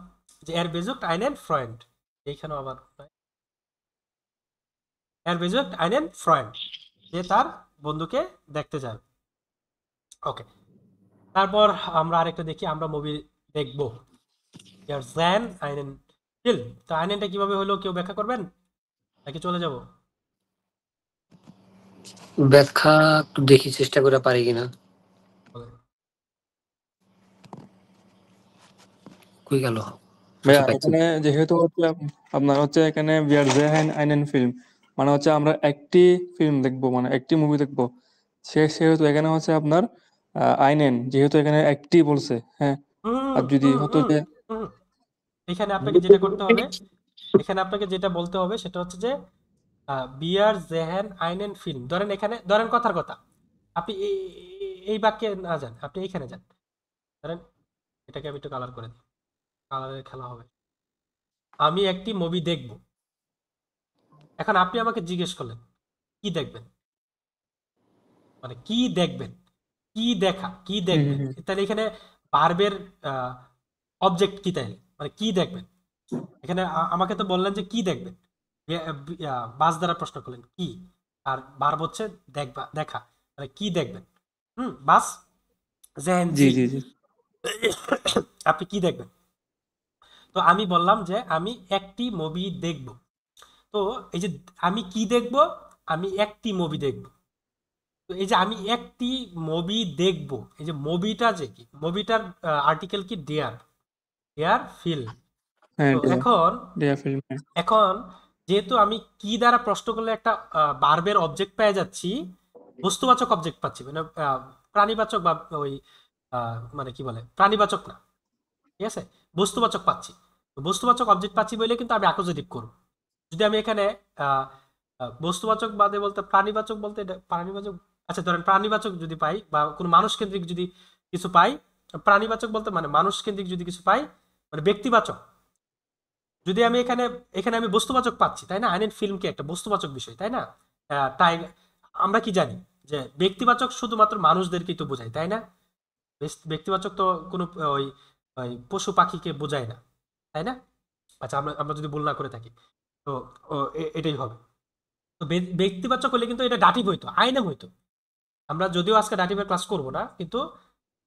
যে এর বেজুক্ট আইনেন ফ্রেন্ড, এইখানেও আবার এর বেজুক্ট আইনেন ফ্রেন্ড, যে তার বন্ধুকে দেখতে যাবে। ওকে, তারপর আমরা আরেকটা দেখি, আমরা মুভি দেখবো, ইয়ার জ্যান আইনেন ফিল্ম। তো আইনেনটা কিভাবে হলো কেউ ব্যাখ্যা করবেন নাকি চলে যাব? ব্যাখ্যা একটু দেখি চেষ্টা করে পারি কিনা। বলেন। কই গেল? ভাইয়া আচ্ছা, পাইছি। এখানে যেহেতু হচ্ছে আপনার হচ্ছে এখানে বিয়ার জেহাইন আইনেন ফিল্ম, মানে হচ্ছে আমরা একটি ফিল্ম দেখবো, মানে একটি মুভি দেখবো। সেহেতু এখানে হচ্ছে আপনার আইনেন, যেহেতু এখানে একটি বলছে, হ্যাঁ। হুম আর যদি হুম হতো হুম যে হুম। এখানে আপনাকে যেটা করতে হবে, এখানে আপনাকে যেটা বলতে হবে সেটা হচ্ছে যে বিয়ার জেহেন আইনেন ফিল্ম, ধরেন এখানে, ধরেন কথার কথা, আপনি এই বাক্যে না যান, আপনি এইখানে যান, ধরেন এটাকে আমি একটু কালার করে দিই, কালারের খেলা হবে। আমি একটি মুভি দেখব, এখন আপনি আমাকে জিজ্ঞেস করলেন কি দেখবেন, মানে কি দেখবেন, কি দেখা, কি হুম দেখবেন, হুম তাহলে এখানে ভার্বের অবজেক্ট কি, তাইলে মানে কি দেখবেন। এখানে আমাকে তো বললেন যে কি দেখবেন, বাস দ্বারা প্রশ্ন করলেন কি, আর ভার্ব হচ্ছে দেখবা, দেখা, মানে কি দেখবেন, বাস জেন জি জি, জি জি। আপনি কি দেখবেন। তো আমি বললাম যে আমি একটি মুভি দেখব। তো এই যে আমি কি দেখব, আমি একটি মুভি দেখব। তো এই যে আমি একটি মুভি দেখব, এই যে মুভিটা, যে কি মুভিটার আর্টিকেল কি ডেয়ার, ডেয়ার ফিল্ম। হ্যাঁ, তো এখন ডেয়া ফিল্ম। এখন যেহেতু আমি কি দ্বারা প্রশ্ন করলে একটা ভার্বের অবজেক্ট পেয়ে যাচ্ছি, বস্তুবাচক অবজেক্ট পাচ্ছি, মানে প্রাণীবাচক বা ওই মানে কি বলে প্রাণীবাচক না, ঠিক আছে, বস্তুবাচক পাচ্ছি। তো বস্তুবাচক অবজেক্ট পাচ্ছি বলে কিন্তু আমি অ্যাকুজেটিভ করব। যদি আমি এখানে আহ, বস্তুবাচক বাদে বলতে প্রাণীবাচক বলতে প্রাণীবাচক, আচ্ছা ধরেন প্রাণীবাচক যদি পাই বা কোনো মানুষ কেন্দ্রিক যদি কিছু পাই, প্রাণীবাচক বলতে মানে মানুষ কেন্দ্রিক যদি কিছু পাই, মানে ব্যক্তিবাচক, যদি আমি এখানে এখানে আমি বস্তুবাচক পাচ্ছি, তাই না, আইনের ফিল্ম কি একটা বস্তুবাচক বিষয়, তাই না? তাই আমরা কি জানি যে ব্যক্তিবাচক শুধুমাত্র মানুষদেরকেই তো বোঝায়, তাই না? ব্যক্তিবাচক তো কোনো ওই ওই পশু পাখিকে বোঝায় না, তাই না? আচ্ছা, আমরা আমরা যদি ভুল না করে থাকি, তো এটাই হবে। তো ব্যক্তিবাচক হলে কিন্তু এটা ডাটিভ হইতো, আইনে হইতো। আমরা যদিও আজকে ডাটিভের ক্লাস করব না, কিন্তু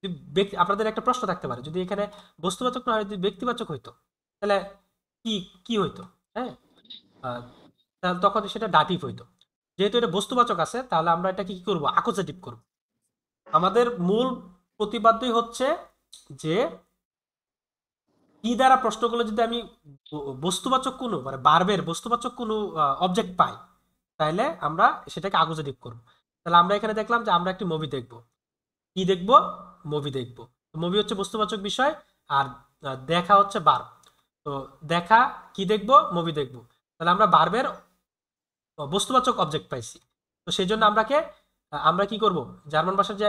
যদি আপনাদের একটা প্রশ্ন থাকতে পারে, যদি এখানে বস্তুবাচক না হয় যদি ব্যক্তিবাচক হইতো, তাহলে কি কি হইতো? হ্যাঁ, তাহলে তখন সেটা ডাটিভ হইতো। যেহেতু এটা বস্তুবাচক আছে, তাহলে আমরা এটা কি করব, আকোজেটিভ করব। আমাদের মূল প্রতিপাদ্যই হচ্ছে যে কি দ্বারা প্রশ্নগুলো যদি আমি বস্তুবাচক কোনো মানে বার্বের বস্তুবাচক কোনো অবজেক্ট পাই, তাহলে আমরা সেটাকে আকোজেটিভ করব। তাহলে আমরা এখানে দেখলাম যে আমরা একটি মুভি দেখব। কি দেখব? মুভি দেখব। মুভি হচ্ছে বস্তুবাচক বিষয়, আর দেখা হচ্ছে বার্ব। তো দেখা, কি দেখব? মুভি দেখব। তাহলে আমরা বার্বের বস্তুবাচক অবজেক্ট পাইছি। তো সেই জন্য আমরা কি করব, জার্মান ভাষার যে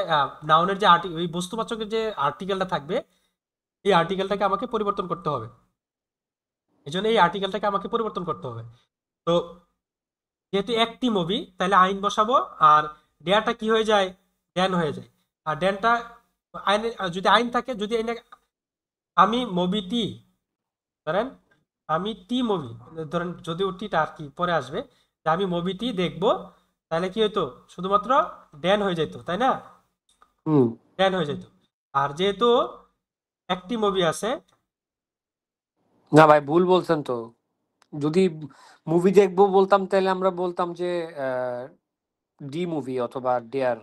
নাউনের যে ওই বস্তুবাচকের যে আর্টিকেলটা থাকবে, এই আর্টিকেলটাকে আমাকে পরিবর্তন করতে হবে। এই জন্য এই আর্টিকেলটাকে আমাকে পরিবর্তন করতে হবে। তো যেহেতু একটি মুভি, তাহলে আইন বসাবো, আর ডেয়াটা কি হয়ে যায়, ড্যান হয়ে যায়। আর ড্যানটা আইনে যদি আইন থাকে, যদি আমি মুভিটি ধরেন, আমি টি মুভি ধরেন, যদিও টিটা আর কি পরে আসবে, যে আমি মুভিটি দেখবো, তাহলে কি হইতো, শুধুমাত্র ড্যান হয়ে যেত, তাই না? হুম। ড্যান হয়ে যেত। আর যেহেতু একটি মুভি আছে, না ভাই, ভুল বলছেন তো। যদি মুভি দেখবো বলতাম তাহলে আমরা বলতাম যে ডি মুভি অথবা ডেয়ার,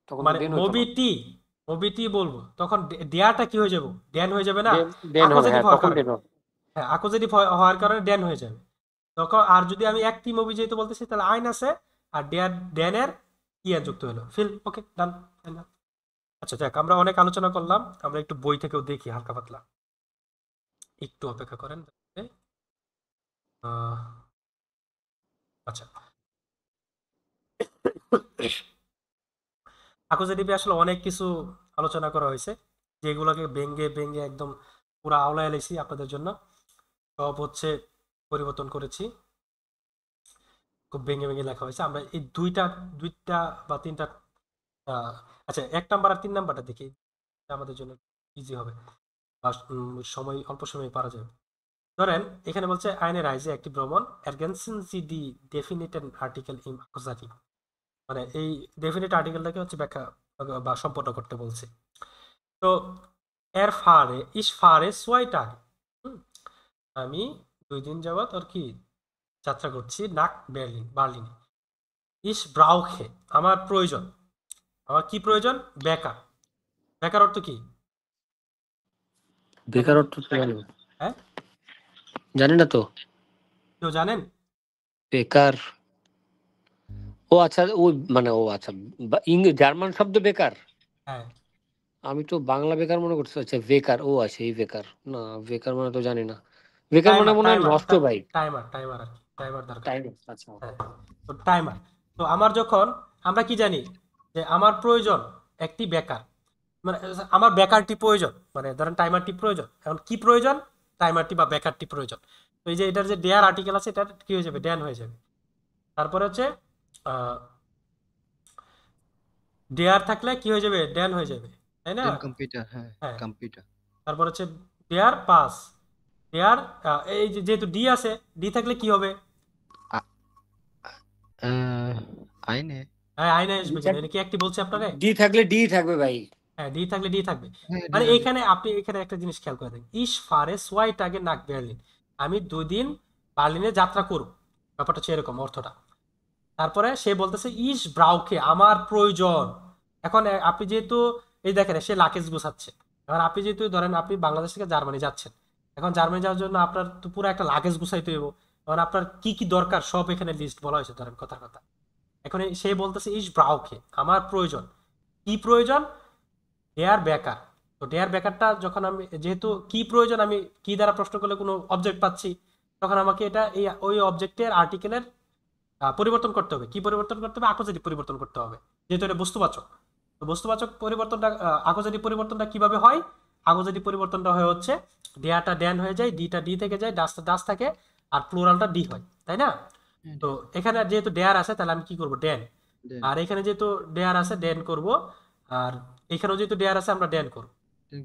তখন তো মানে ডেন হইতো না। মুভিটি বলবো, তখন ডেয়ারটা কি হয়ে যাবো, ড্যান হয়ে যাবে না, ডেন ডেন হবে, আকোজেটিভ হ্যাঁ হওয়ার তখন কারণে। ডেন হবে। হ্যাঁ, আকোজেটিভ হওয়ার কারণে ড্যান হয়ে যাবে তখন। আর যদি আমি একটি মুভি যেহেতু বলতেছি, তাহলে আইন আছে, আর ড্যানের ইয়ার যুক্ত হলো ফিল। ওকে, ডান। আচ্ছা যাক, আমরা অনেক আলোচনা করলাম, আমরা একটু বই থেকেও দেখি হালকা পাতলা। একটু অপেক্ষা করেন। আহ, আচ্ছা, আকোজেটিভে আসলে অনেক কিছু আলোচনা করা হয়েছে, যেগুলোকে ভেঙ্গে ভেঙ্গে একদম পুরো আওলায় এলেছি আপনাদের জন্য। সব হচ্ছে পরিবর্তন করেছি, খুব ভেঙে ভেঙে লেখা হয়েছে। আমরা এই দুইটা দুইটা বা তিনটা আচ্ছা, 1 নাম্বার আর 3 নাম্বারটা দেখি, এটা আমাদের জন্য ইজি হবে, বা সময় অল্প সময় পারা যাবে। ধরেন এখানে বলছে আইনে রাইজে একটি ভ্রমণ এরগেনসেন জি ডি ডেফিনিটেন আর্টিকেল ইন আকোজাটিভ, মানে এই ডেফিনিট আর্টিকেলটাকে হচ্ছে ব্যাখ্যা বা সম্পন্ন করতে বলছে। তো এর ফারে ইস ফারে সোয়াইটাগ, আমি 2 দিন যাবত আর কি যাত্রা করছি নাক বার্লিনে। ইস ব্রাউখে, আমার প্রয়োজন, আমার কি প্রয়োজন, বেকার। বেকার অর্থ কি জানেন? বেকার অর্থ তো জানি না। হ্যাঁ, জানি না তো। কেউ জানেন? বেকার, ও আচ্ছা, ও মানে ও আচ্ছা, জার্মান শব্দ বেকার। হ্যাঁ, আমি তো বাংলা বেকার মনে করছি। আচ্ছা বেকার, ও আছে এই বেকার। না, বেকার মানে তো জানি না। বেকার মানে টাইমার মনে হয় টাইমার নষ্ট ভাই। টাইমার টাইমার আর কি, টাইমার দরকার। টাইম। আচ্ছা। হ্যাঁ, তো টাইমার। তো আমার যখন, আমরা কি জানি যে আমার প্রয়োজন একটি বেকার, মানে আমার বেকারটি প্রয়োজন, মানে ধরেন টাইমারটি প্রয়োজন। এখন কি প্রয়োজন, টাইমারটি বা বেকারটি প্রয়োজন। তো এই যে এটার যে ডেয়ার আর্টিকেল আছে, এটা কি হয়ে যাবে, ড্যান হয়ে যাবে। তারপরে হচ্ছে ডেয়ার থাকলে কি হয়ে যাবে, ড্যান হয়ে যাবে, তাই না? দেন কম্পিউটার, হ্যাঁ হ্যাঁ, কম্পিউটার। তারপর হচ্ছে ডেয়ার পাস, ডেয়ার এই যে যেহেতু ডি আছে, ডি থাকলে কি হবে, আইনে। হ্যাঁ আইনে আসবে কেন, এটা কি একটি বলছে আপনারে? ডি থাকলে ডি থাকবে ভাই। হ্যাঁ, ডি থাকলে ডি থাকবে। হ্যাঁ মানে এখানে আপনি এখানে একটা জিনিস খেয়াল করে দেখেন, ইস ফারে সোয়াইট আগে নাক বার্লিন, আমি 2 দিন বার্লিনে যাত্রা করব, ব্যাপারটা হচ্ছে এরকম অর্থটা। তারপরে সে বলতেছে ইস ব্রাউকে, আমার প্রয়োজন। এখন আপনি যেহেতু এই দেখেন সে লাকেজ গুছাচ্ছে, এখন আপনি যেহেতু ধরেন আপনি বাংলাদেশ থেকে জার্মানি যাচ্ছেন, এখন জার্মানি যাওয়ার জন্য আপনার তো পুরো একটা লাগেজ গুছাইতে হইব। এখন আপনার কি কি দরকার সব এখানে লিস্ট বলা হয়েছে, ধরেন কথার কথা। এখন সে বলতেছে ইস ব্রাউকে, আমার প্রয়োজন। কি প্রয়োজন? ডেয়ার বেকার। তো ডেয়ার বেকারটা যখন আমি, যেহেতু কি প্রয়োজন, আমি কি দ্বারা প্রশ্ন করলে কোনো অবজেক্ট পাচ্ছি, তখন আমাকে এটা এই ওই অবজেক্টের আর্টিকেলের পরিবর্তন করতে হবে। কি পরিবর্তন করতে হবে? আকোজাটিভ পরিবর্তন করতে হবে, যেহেতু এটা বস্তুবাচক। তো বস্তুবাচক পরিবর্তনটা, আকোজাটিভ পরিবর্তনটা কিভাবে হয়? আকোজাটিভ পরিবর্তনটা হয় হচ্ছে ডেয়াটা ড্যান হয়ে যায়, ডিটা ডি থেকে যায়, ডাসটা ডাস থাকে, আর প্লুরালটা ডি হয়, তাই না? তো এখানে যেহেতু ডেয়ার আছে, তাহলে আমি কি করব? ড্যান। দেন আর এখানে যেহেতু ডেয়ার আছে, ড্যান করব। আর এখানেও যেহেতু ডেয়ার আছে, আমরা ড্যান করব।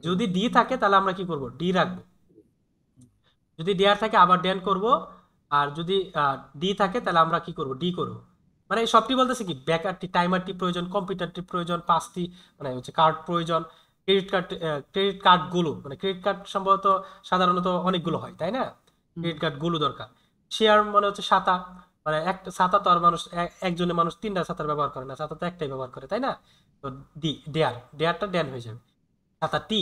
যদি ডি থাকে তাহলে আমরা কি করব? ডি রাখবো। যদি ডেয়ার থাকে আবার ড্যান করব। আর যদি ডি থাকে তাহলে আমরা কি করব? ডি করব। মানে এই সবটি বলতেছে কি, ব্যাকআরটি, টাইমারটি প্রয়োজন, কম্পিউটারটি প্রয়োজন, পাসটি মানে হচ্ছে কার্ড প্রয়োজন, ক্রেডিট কার্ড গুলো, মানে ক্রেডিট কার্ড সম্ভবত সাধারণত অনেকগুলো হয়, তাই না? ক্রেডিট কার্ড গুলো দরকার। শেয়ার মানে হচ্ছে ছাতা, মানে একটা ছাতা তো আর মানুষ একজনের মানুষ তিনটা ছাতার ব্যবহার করে না, ছাতা তো একটাই ব্যবহার করে, তাই না? তো ডেয়ারটা ড্যান হয়ে যাবে। ছাতা টি।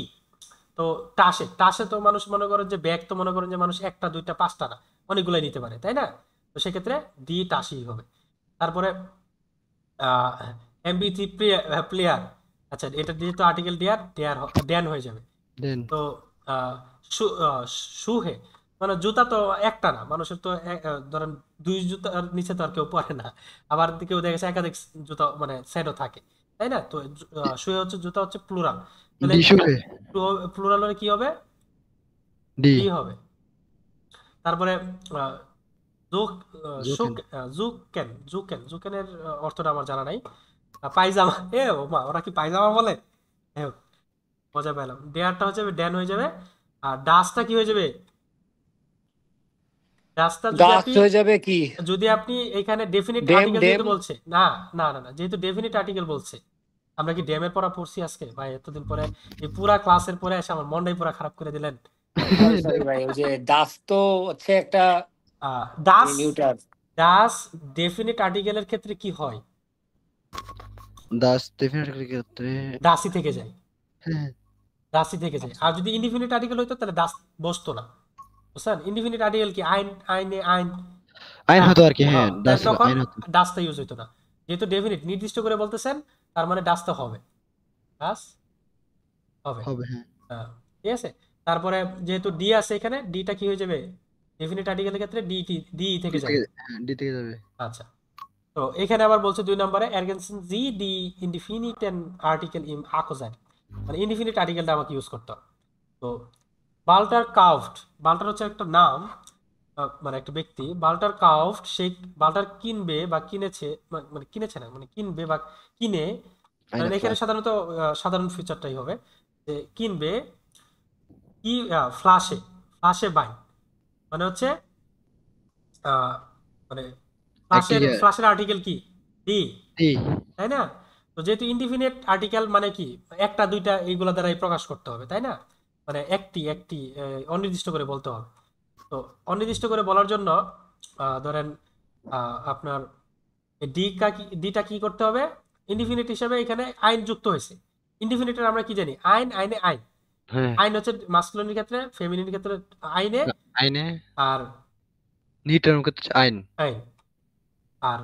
তো টাসে টাসে তো মানুষ মনে করেন যে ব্যাগ, তো মনে করেন যে মানুষ একটা দুইটা পাঁচটা না, অনেকগুলাই নিতে পারে, তাই না? তো সেক্ষেত্রে ডি টাসি হবে। তারপরে এমবি3 প্লেয়ার। আচ্ছা, এটা যেহেতু আর্টিকেল ড্যান হয়ে যাবে। দেন তো আহ, শুহে মানে জুতা তো একটা না, মানুষের তো ধরেন দুই জুতার নিচে তো আর কেউ পরে না। আবার কেউ দেখা গেছে একাধিক জুতা মানে সেটও থাকে, তাই না? তো শুয়ে হচ্ছে জুতা হচ্ছে প্লুরাল। তাহলে ডি শুয়ে প্লুরাল হলে কি হবে? ডি ডি হবে। তারপরে আহ, জুক জোকেন জুকেনের অর্থটা আমার জানা নাই। পায়জামা, ও মা, ওরা কি পায়জামা বলে? যাই হোক, মজা পেলাম। ডেয়ারটা হচ্ছে ড্যান হয়ে যাবে। আর ডাসটা কি হয়ে যাবে? ডাসটা গাছ হয়ে যাবে কি? যদি আপনি এখানে ডেফিনিট ডেম আর্টিকেল ডেম যেহেতু বলছে, না না না না, যেহেতু ডেফিনিট আর্টিকেল বলছে, আমরা কি ড্যামের পড়া পড়ছি আজকে ভাই? এতদিন পরে এই পুরা ক্লাসের পরে এসে আমার মনটাই পুরা খারাপ করে দিলেন। সরি সরি ভাই, ওই যে ডাস তো হচ্ছে একটা ডাস নিউটার। ডাস ডেফিনিট আর্টিকেলের ক্ষেত্রে কি হয়? দাস ডেফিনেটলি ক্ষেত্রে ডাসি থেকে যায়, হ্যাঁ ডাসি থেকে যায়। আর যদি ইনডিফিনিট আর্টিকেল হইতো তাহলে ডাস বসতো না, বুঝছেন? ইনডিফিনিট আর্টিকেল কি আইন, আইনে, আইন, আইন হ্যাঁ, হতো আর কি, হ্যাঁ দাস তখন আইন হতো ডাসটা ইউজ হইতো না। যেহেতু ডেফিনিট নির্দিষ্ট করে বলতেছেন, তার মানে ডাসটা হবে, ডাস হবে। হবে, হ্যাঁ হ্যাঁ, ঠিক আছে। তারপরে যেহেতু ডি আছে এখানে, ডিটা কি হয়ে যাবে? ডেফিনিট আর্টিকেলের ক্ষেত্রে ডি থেকে ডি যাবে। থেকে, হ্যাঁ ডি থেকে যাবে। আচ্ছা, তো এখানে আবার বলছে 2 নম্বরে এরগেনসেন জি ডি ইনডিফিনিটেন আর্টিকেল ইন আকোজার, মানে ইনডিফিনিট আর্টিকেলটা আমাকে ইউজ করতে হবে। তো বাল্টার কাউফট, বাল্টার হচ্ছে একটা নাম, মানে একটা ব্যক্তি। বাল্টার কাউফট, সেই বাল্টার কিনবে বা কিনেছে, মানে কিনেছে না, মানে কিনবে বা কিনে, আইন মানে এখানে ফ্লাশ সাধারণত সাধারণ ফিচারটাই হবে যে কিনবে কি, ফ্লাশে, ফ্লাশে বাই, মানে হচ্ছে আহ, মানে একটি ফ্লাশের আর্টিকেল কি? ডি, ডি তাই না? তো যেহেতু ইনডিফিনিট আর্টিকেল মানে কি, একটা দুইটা এইগুলা দ্বারাই প্রকাশ করতে হবে, তাই না? মানে একটি একটি অনির্দিষ্ট করে বলতে হবে। তো অনির্দিষ্ট করে বলার জন্য ধরেন আপনার ডিটা কি করতে হবে? ইনডিফিনিট হিসেবে এখানে আইন যুক্ত হয়েছে। ইনডিফিনিটের আমরা কি জানি? আইন, আইনে, আইন। হ্যাঁ আইন হচ্ছে মাস্কুলিনের ক্ষেত্রে, ফেমিনিনের ক্ষেত্রে আইনে, আইনে, আর নিউটন ক্ষেত্রে আইন। আইন। আর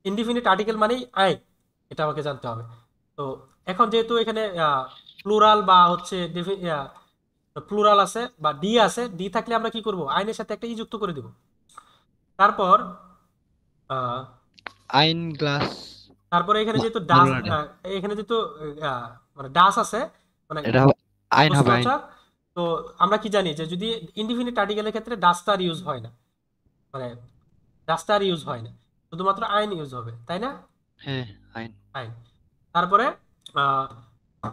ইনডিফিনিট আর্টিকেল মানেই আইন, এটা আমাকে জানতে হবে। তো এখন যেহেতু এখানে প্লুরাল বা হচ্ছে প্লুরাল আছে বা ডি আছে, ডি থাকলে আমরা কি করব? আইনের সাথে একটা ই যুক্ত করে দিব। তারপর আহ, আইন গ্লাস তারপরে এখানে যেহেতু ডাস, বাংলাটা এখানে যেহেতু মানে ডাস আছে, মানে এটা আইন হবে, আইন বস্তুবাচক। তো আমরা কি জানি যে যদি ইনডিফিনিট আর্টিকেলের ক্ষেত্রে ডাস্টার ইউজ হয় না, মানে ডাস্টার ইউজ হয় না, শুধুমাত্র আইন ইউজ হবে, তাই না? হ্যাঁ আইন। আইন। তারপরে আহ,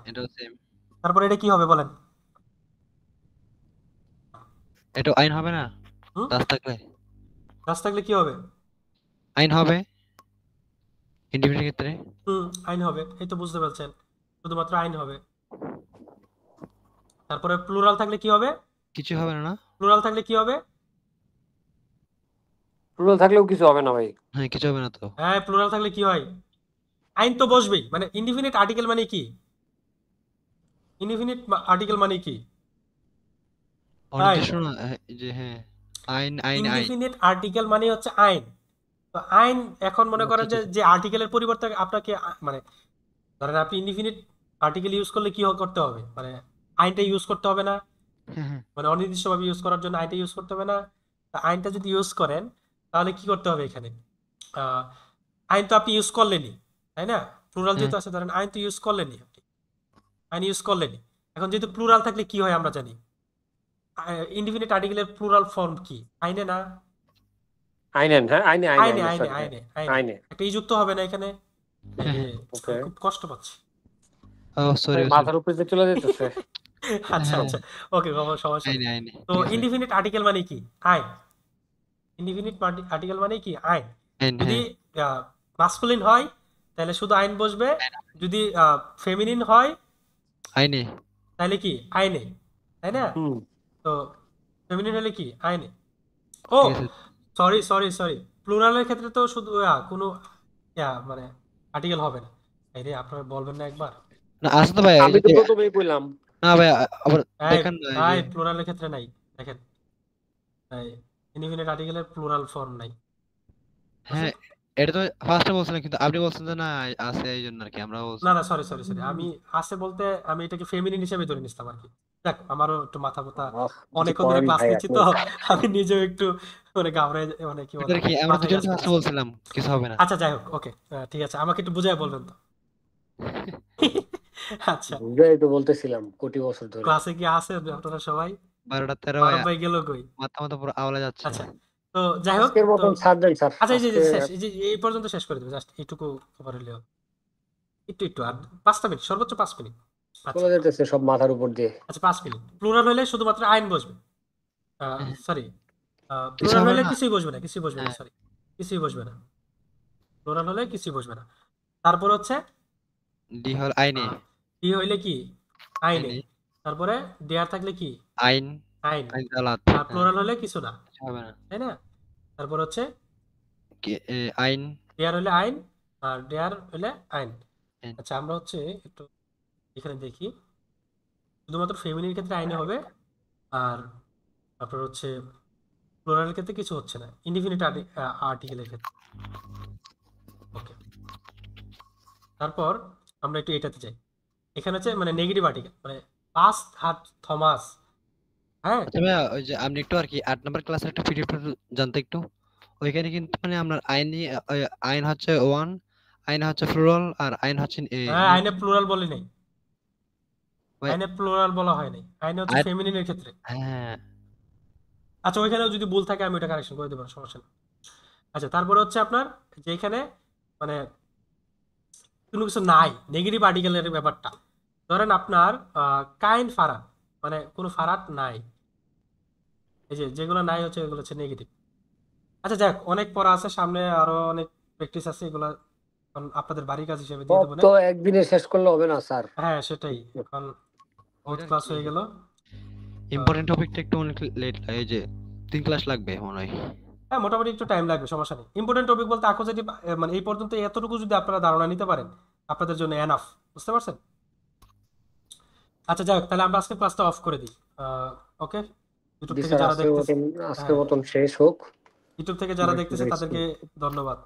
এটাও সেম, তারপরে এটা কি হবে বলেন? এটাও আইন হবে না হুম, দাস থাকলে? ডাস থাকলে কি হবে? আইন হবে ইন্ডিভিজুয়াল ক্ষেত্রে। আইন হবে, এই তো বুঝতে পারছেন, শুধুমাত্র আইন হবে। তারপরে প্লুরাল থাকলে কি হবে? কিছু হবে না, না প্লুরাল থাকলে কি হবে? প্লুরাল থাকলেও কিছু হবে না ভাই। হ্যাঁ কিছু হবে না তো। হ্যাঁ, প্লুরাল থাকলে কি হয়? আইন তো বসবেই। মানে ইনডিফিনিট আর্টিকেল মানে কি? ইনডিফিনিট আর্টিকেল মানে কি? তাই, অনির্দিষ্ট না, যে হ্যাঁ আইন আইন আইন। ইনডিফিনিট আর্টিকেল মানে হচ্ছে আইন। তো তো আইন এখন মনে করেন আচ্ছা, যে আচ্ছা। যে আর্টিকেলের পরিবর্তে আপনাকে মানে ধরেন আপনি ইনডিফিনিট আর্টিকেল ইউজ করলে কি করতে হবে, মানে আইনটা ইউজ করতে হবে না, হ্যাঁ, হ্যাঁ। মানে অনির্দিষ্টভাবে ইউজ করার জন্য আইনটা ইউজ করতে হবে না। তা আইনটা যদি ইউজ করেন তাহলে কি করতে হবে এখানে? আহ, আইন তো আপনি ইউজ করলেনই, তাই না? প্লুরাল হ্যাঁ। যেহেতু আছে, ধরেন আইন তো ইউজ করলেনই আপনি, আইন ইউজ করলেনই। এখন যেহেতু প্লুরাল থাকলে কি হয় আমরা জানি, ইনডিফিনিট আর্টিকেলের প্লুরাল ফর্ম কি? আইনে না? আইনেন, হ্যাঁ আইনে আইনে আইনে আইনে আইনে সরি, হ্যাঁ আইনে আইনে আইনে। একটা ই যুক্ত হবে না এখানে? এই হ্যাঁ, রে, হ্যাঁ। ওকে, আমি খুব কষ্ট পাচ্ছি। Sorry, sorry. মাথার উপরে দিয়ে চলে যেতেছে। আচ্ছা হ্যাঁ, আচ্ছা, ওকে, সমস্যা নেই। আইনে, আইনে। তো ঠিক আছে। ইনডিফিনিট আর্টিকেল মানে কি? আইন। ইনডিফিনিট আর্টিকেল মানে কি? আইন। আইন, যদি হ্যাঁ। মাস্কুলিন হয় তাহলে শুধু আইন বসবে, যদি ফেমিনিন হয় আইনে। তাহলে কি? আইনে, তাই না? হুম, তো ফেমিনিন হলে কি? আইনে। ও ঠিক আছে। সরি সরি সরি, প্লুরালের ক্ষেত্রে তো শুধু কোনো মানে আর্টিকেল হবে না। এই রে, আপনারা বলবেন না একবার? না আছে তো ভাই, এই আমি তো যে প্রথমেই বললাম। না ভাই, আবার এই দেখেন না এই যে প্লুরালের ক্ষেত্রে নাই, দেখেন, ইনডিফিনিট আর্টিকেলের প্লুরাল ফর্ম নাই, হ্যাঁ, বুঝছেন? এটা তো ফার্স্টে বলছিলেন কিন্তু আপনি বলছেন যে না আছে এই জন্য আর কি আমরা বলছি। না না, সরি সরি সরি, আমি আছে বলতে আমি এটাকে ফেমিনিন হিসেবে ধরে নিছিলাম আর কি। দেখ, আমারও একটু মাথা ব্যথা, কিছু অনেকক্ষণ ধরে করেন ক্লাস ভাই নিচ্ছি আপনি। তো আমি নিজেও একটু মানে ঘাবড়ে, মানে কি বলে, আর কি আমরা মাথায় দুজন কাজ তো আছে করতেছে। বলছিলাম কিছু হবে না। আচ্ছা যাই হোক, ওকে, ঠিক আছে, আমাকে একটু বুঝায় বলবেন তো। আচ্ছা, বুঝাই তো বলতেছিলাম কোটি বছর ধরে। ক্লাসে কি আছে আপনারা সবাই? 12টা 13 ভাই, মারুফ ভাই গেল কই? মাথা মাথা পুরো আওলা যাচ্ছে। আচ্ছা, তো যাই হোক, আজকের তো মতন ছাড় দেন স্যার, আচ্ছা, এই যে আজকে শেষ, এই যে এই পর্যন্ত শেষ করে দেবো, জাস্ট এইটুকু খবর হলেও, একটু একটু আর 5টা মিনিট, সর্বোচ্চ 5 মিনিট। আচ্ছা চলে যেতেছে সব মাথার উপর দিয়ে। আচ্ছা, 5 মিনিট। প্লুরাল হলে শুধুমাত্র আইন বসবে, হ্যাঁ, সরি, কিছু প্লুরাল হবে হলে না। কিছুই বসবে না, কিছুই বসবে না, হ্যাঁ, সরি, কিছুই বসবে না। প্লুরাল হলে কিছুই বসবে না। তারপর হচ্ছে ডি হল আইনে। কি হইলে কি? আইনে। আইনে। তারপরে ডেয়ার থাকলে কি? আইন। আইন। আইন দালাত। আর হ্যাঁ, প্লুরাল হলে কিছু না, কিছু হবে না। তাই না? তারপর হচ্ছে আইন। ডেয়ার হলে আইন, আর ডেয়ার হলে আইন। আইন। আচ্ছা, আমরা হচ্ছে একটু এখানে দেখি, শুধুমাত্র ফেমিনির ক্ষেত্রে আইনে হবে, আর আপনার হচ্ছে প্লুরালের ক্ষেত্রে কিছু হচ্ছে না, ইনডিফিনিট আর্টিকেলের ক্ষেত্রে। ওকে, তারপর আমরা একটু এটাতে যাই। এখানে হচ্ছে মানে নেগেটিভ আর্টিকেল, মানে পাস্ট আর থমাস। হ্যাঁ, আচ্ছা ভাইয়া, ওই যে আপনি একটু আর কি 8 নম্বর ক্লাসের একটা পিডিএফ জানতে একটু, ওইখানে কিন্তু মানে আপনার আইন হচ্ছে ওয়ান, আইন হচ্ছে প্লুরাল, আর আইন হচ্ছে হ্যাঁ, আইনে প্লুরাল বলি নাই, ভাই, আইনে প্লুরাল বলা হয় নাই, আইনে হচ্ছে আইন। ফেমিনিনের ক্ষেত্রে। হ্যাঁ, আচ্ছা, ওইখানেও যদি ভুল থাকে আমি ওটা কারেকশন করে দেবো, সমস্যা নেই। আচ্ছা, তারপরে হচ্ছে আপনার যে এখানে মানে কোনো কিছু নাই, নেগেটিভ আর্টিকেলের ব্যাপারটা, ধরেন আপনার কাইন ফারাত, মানে কোনো ফারাত নাই, এই যে যেগুলো নাই হচ্ছে এগুলো হচ্ছে নেগেটিভ। আচ্ছা যাক, অনেক পড়া আছে সামনে, আরো অনেক প্র্যাকটিস আছে, এগুলা এখন আপনাদের বাড়ির কাজ হিসেবে দিয়ে সব দেবো না। তো একদিনে শেষ করলে হবে না স্যার। হ্যাঁ সেটাই, এখন বহুত ওইটার ক্লাস কি হয়ে গেল। ইম্পর্টেন্ট টপিকটা একটু অনেক লেট, এই যে 3 ক্লাস লাগবে মনে হয়। হ্যাঁ, মোটামুটি একটু টাইম লাগবে, সমস্যা নেই। ইম্পর্টেন্ট টপিক বলতে আকোজেটিভ, মানে এই পর্যন্ত এতটুকু যদি আপনারা ধারণা নিতে পারেন, আপনাদের জন্য এনাফ, বুঝতে পারছেন? আচ্ছা যাই হোক, তাহলে আমরা আজকে ক্লাসটা অফ করে দিই। ওকে, ইউটিউব জি থেকে স্যার, যারা আজকের দেখতেছে, মতন আজকের হ্যাঁ, মতন শেষ হোক। ইউটিউব থেকে যারা বাট দেখতেছে তাদেরকে ধন্যবাদ।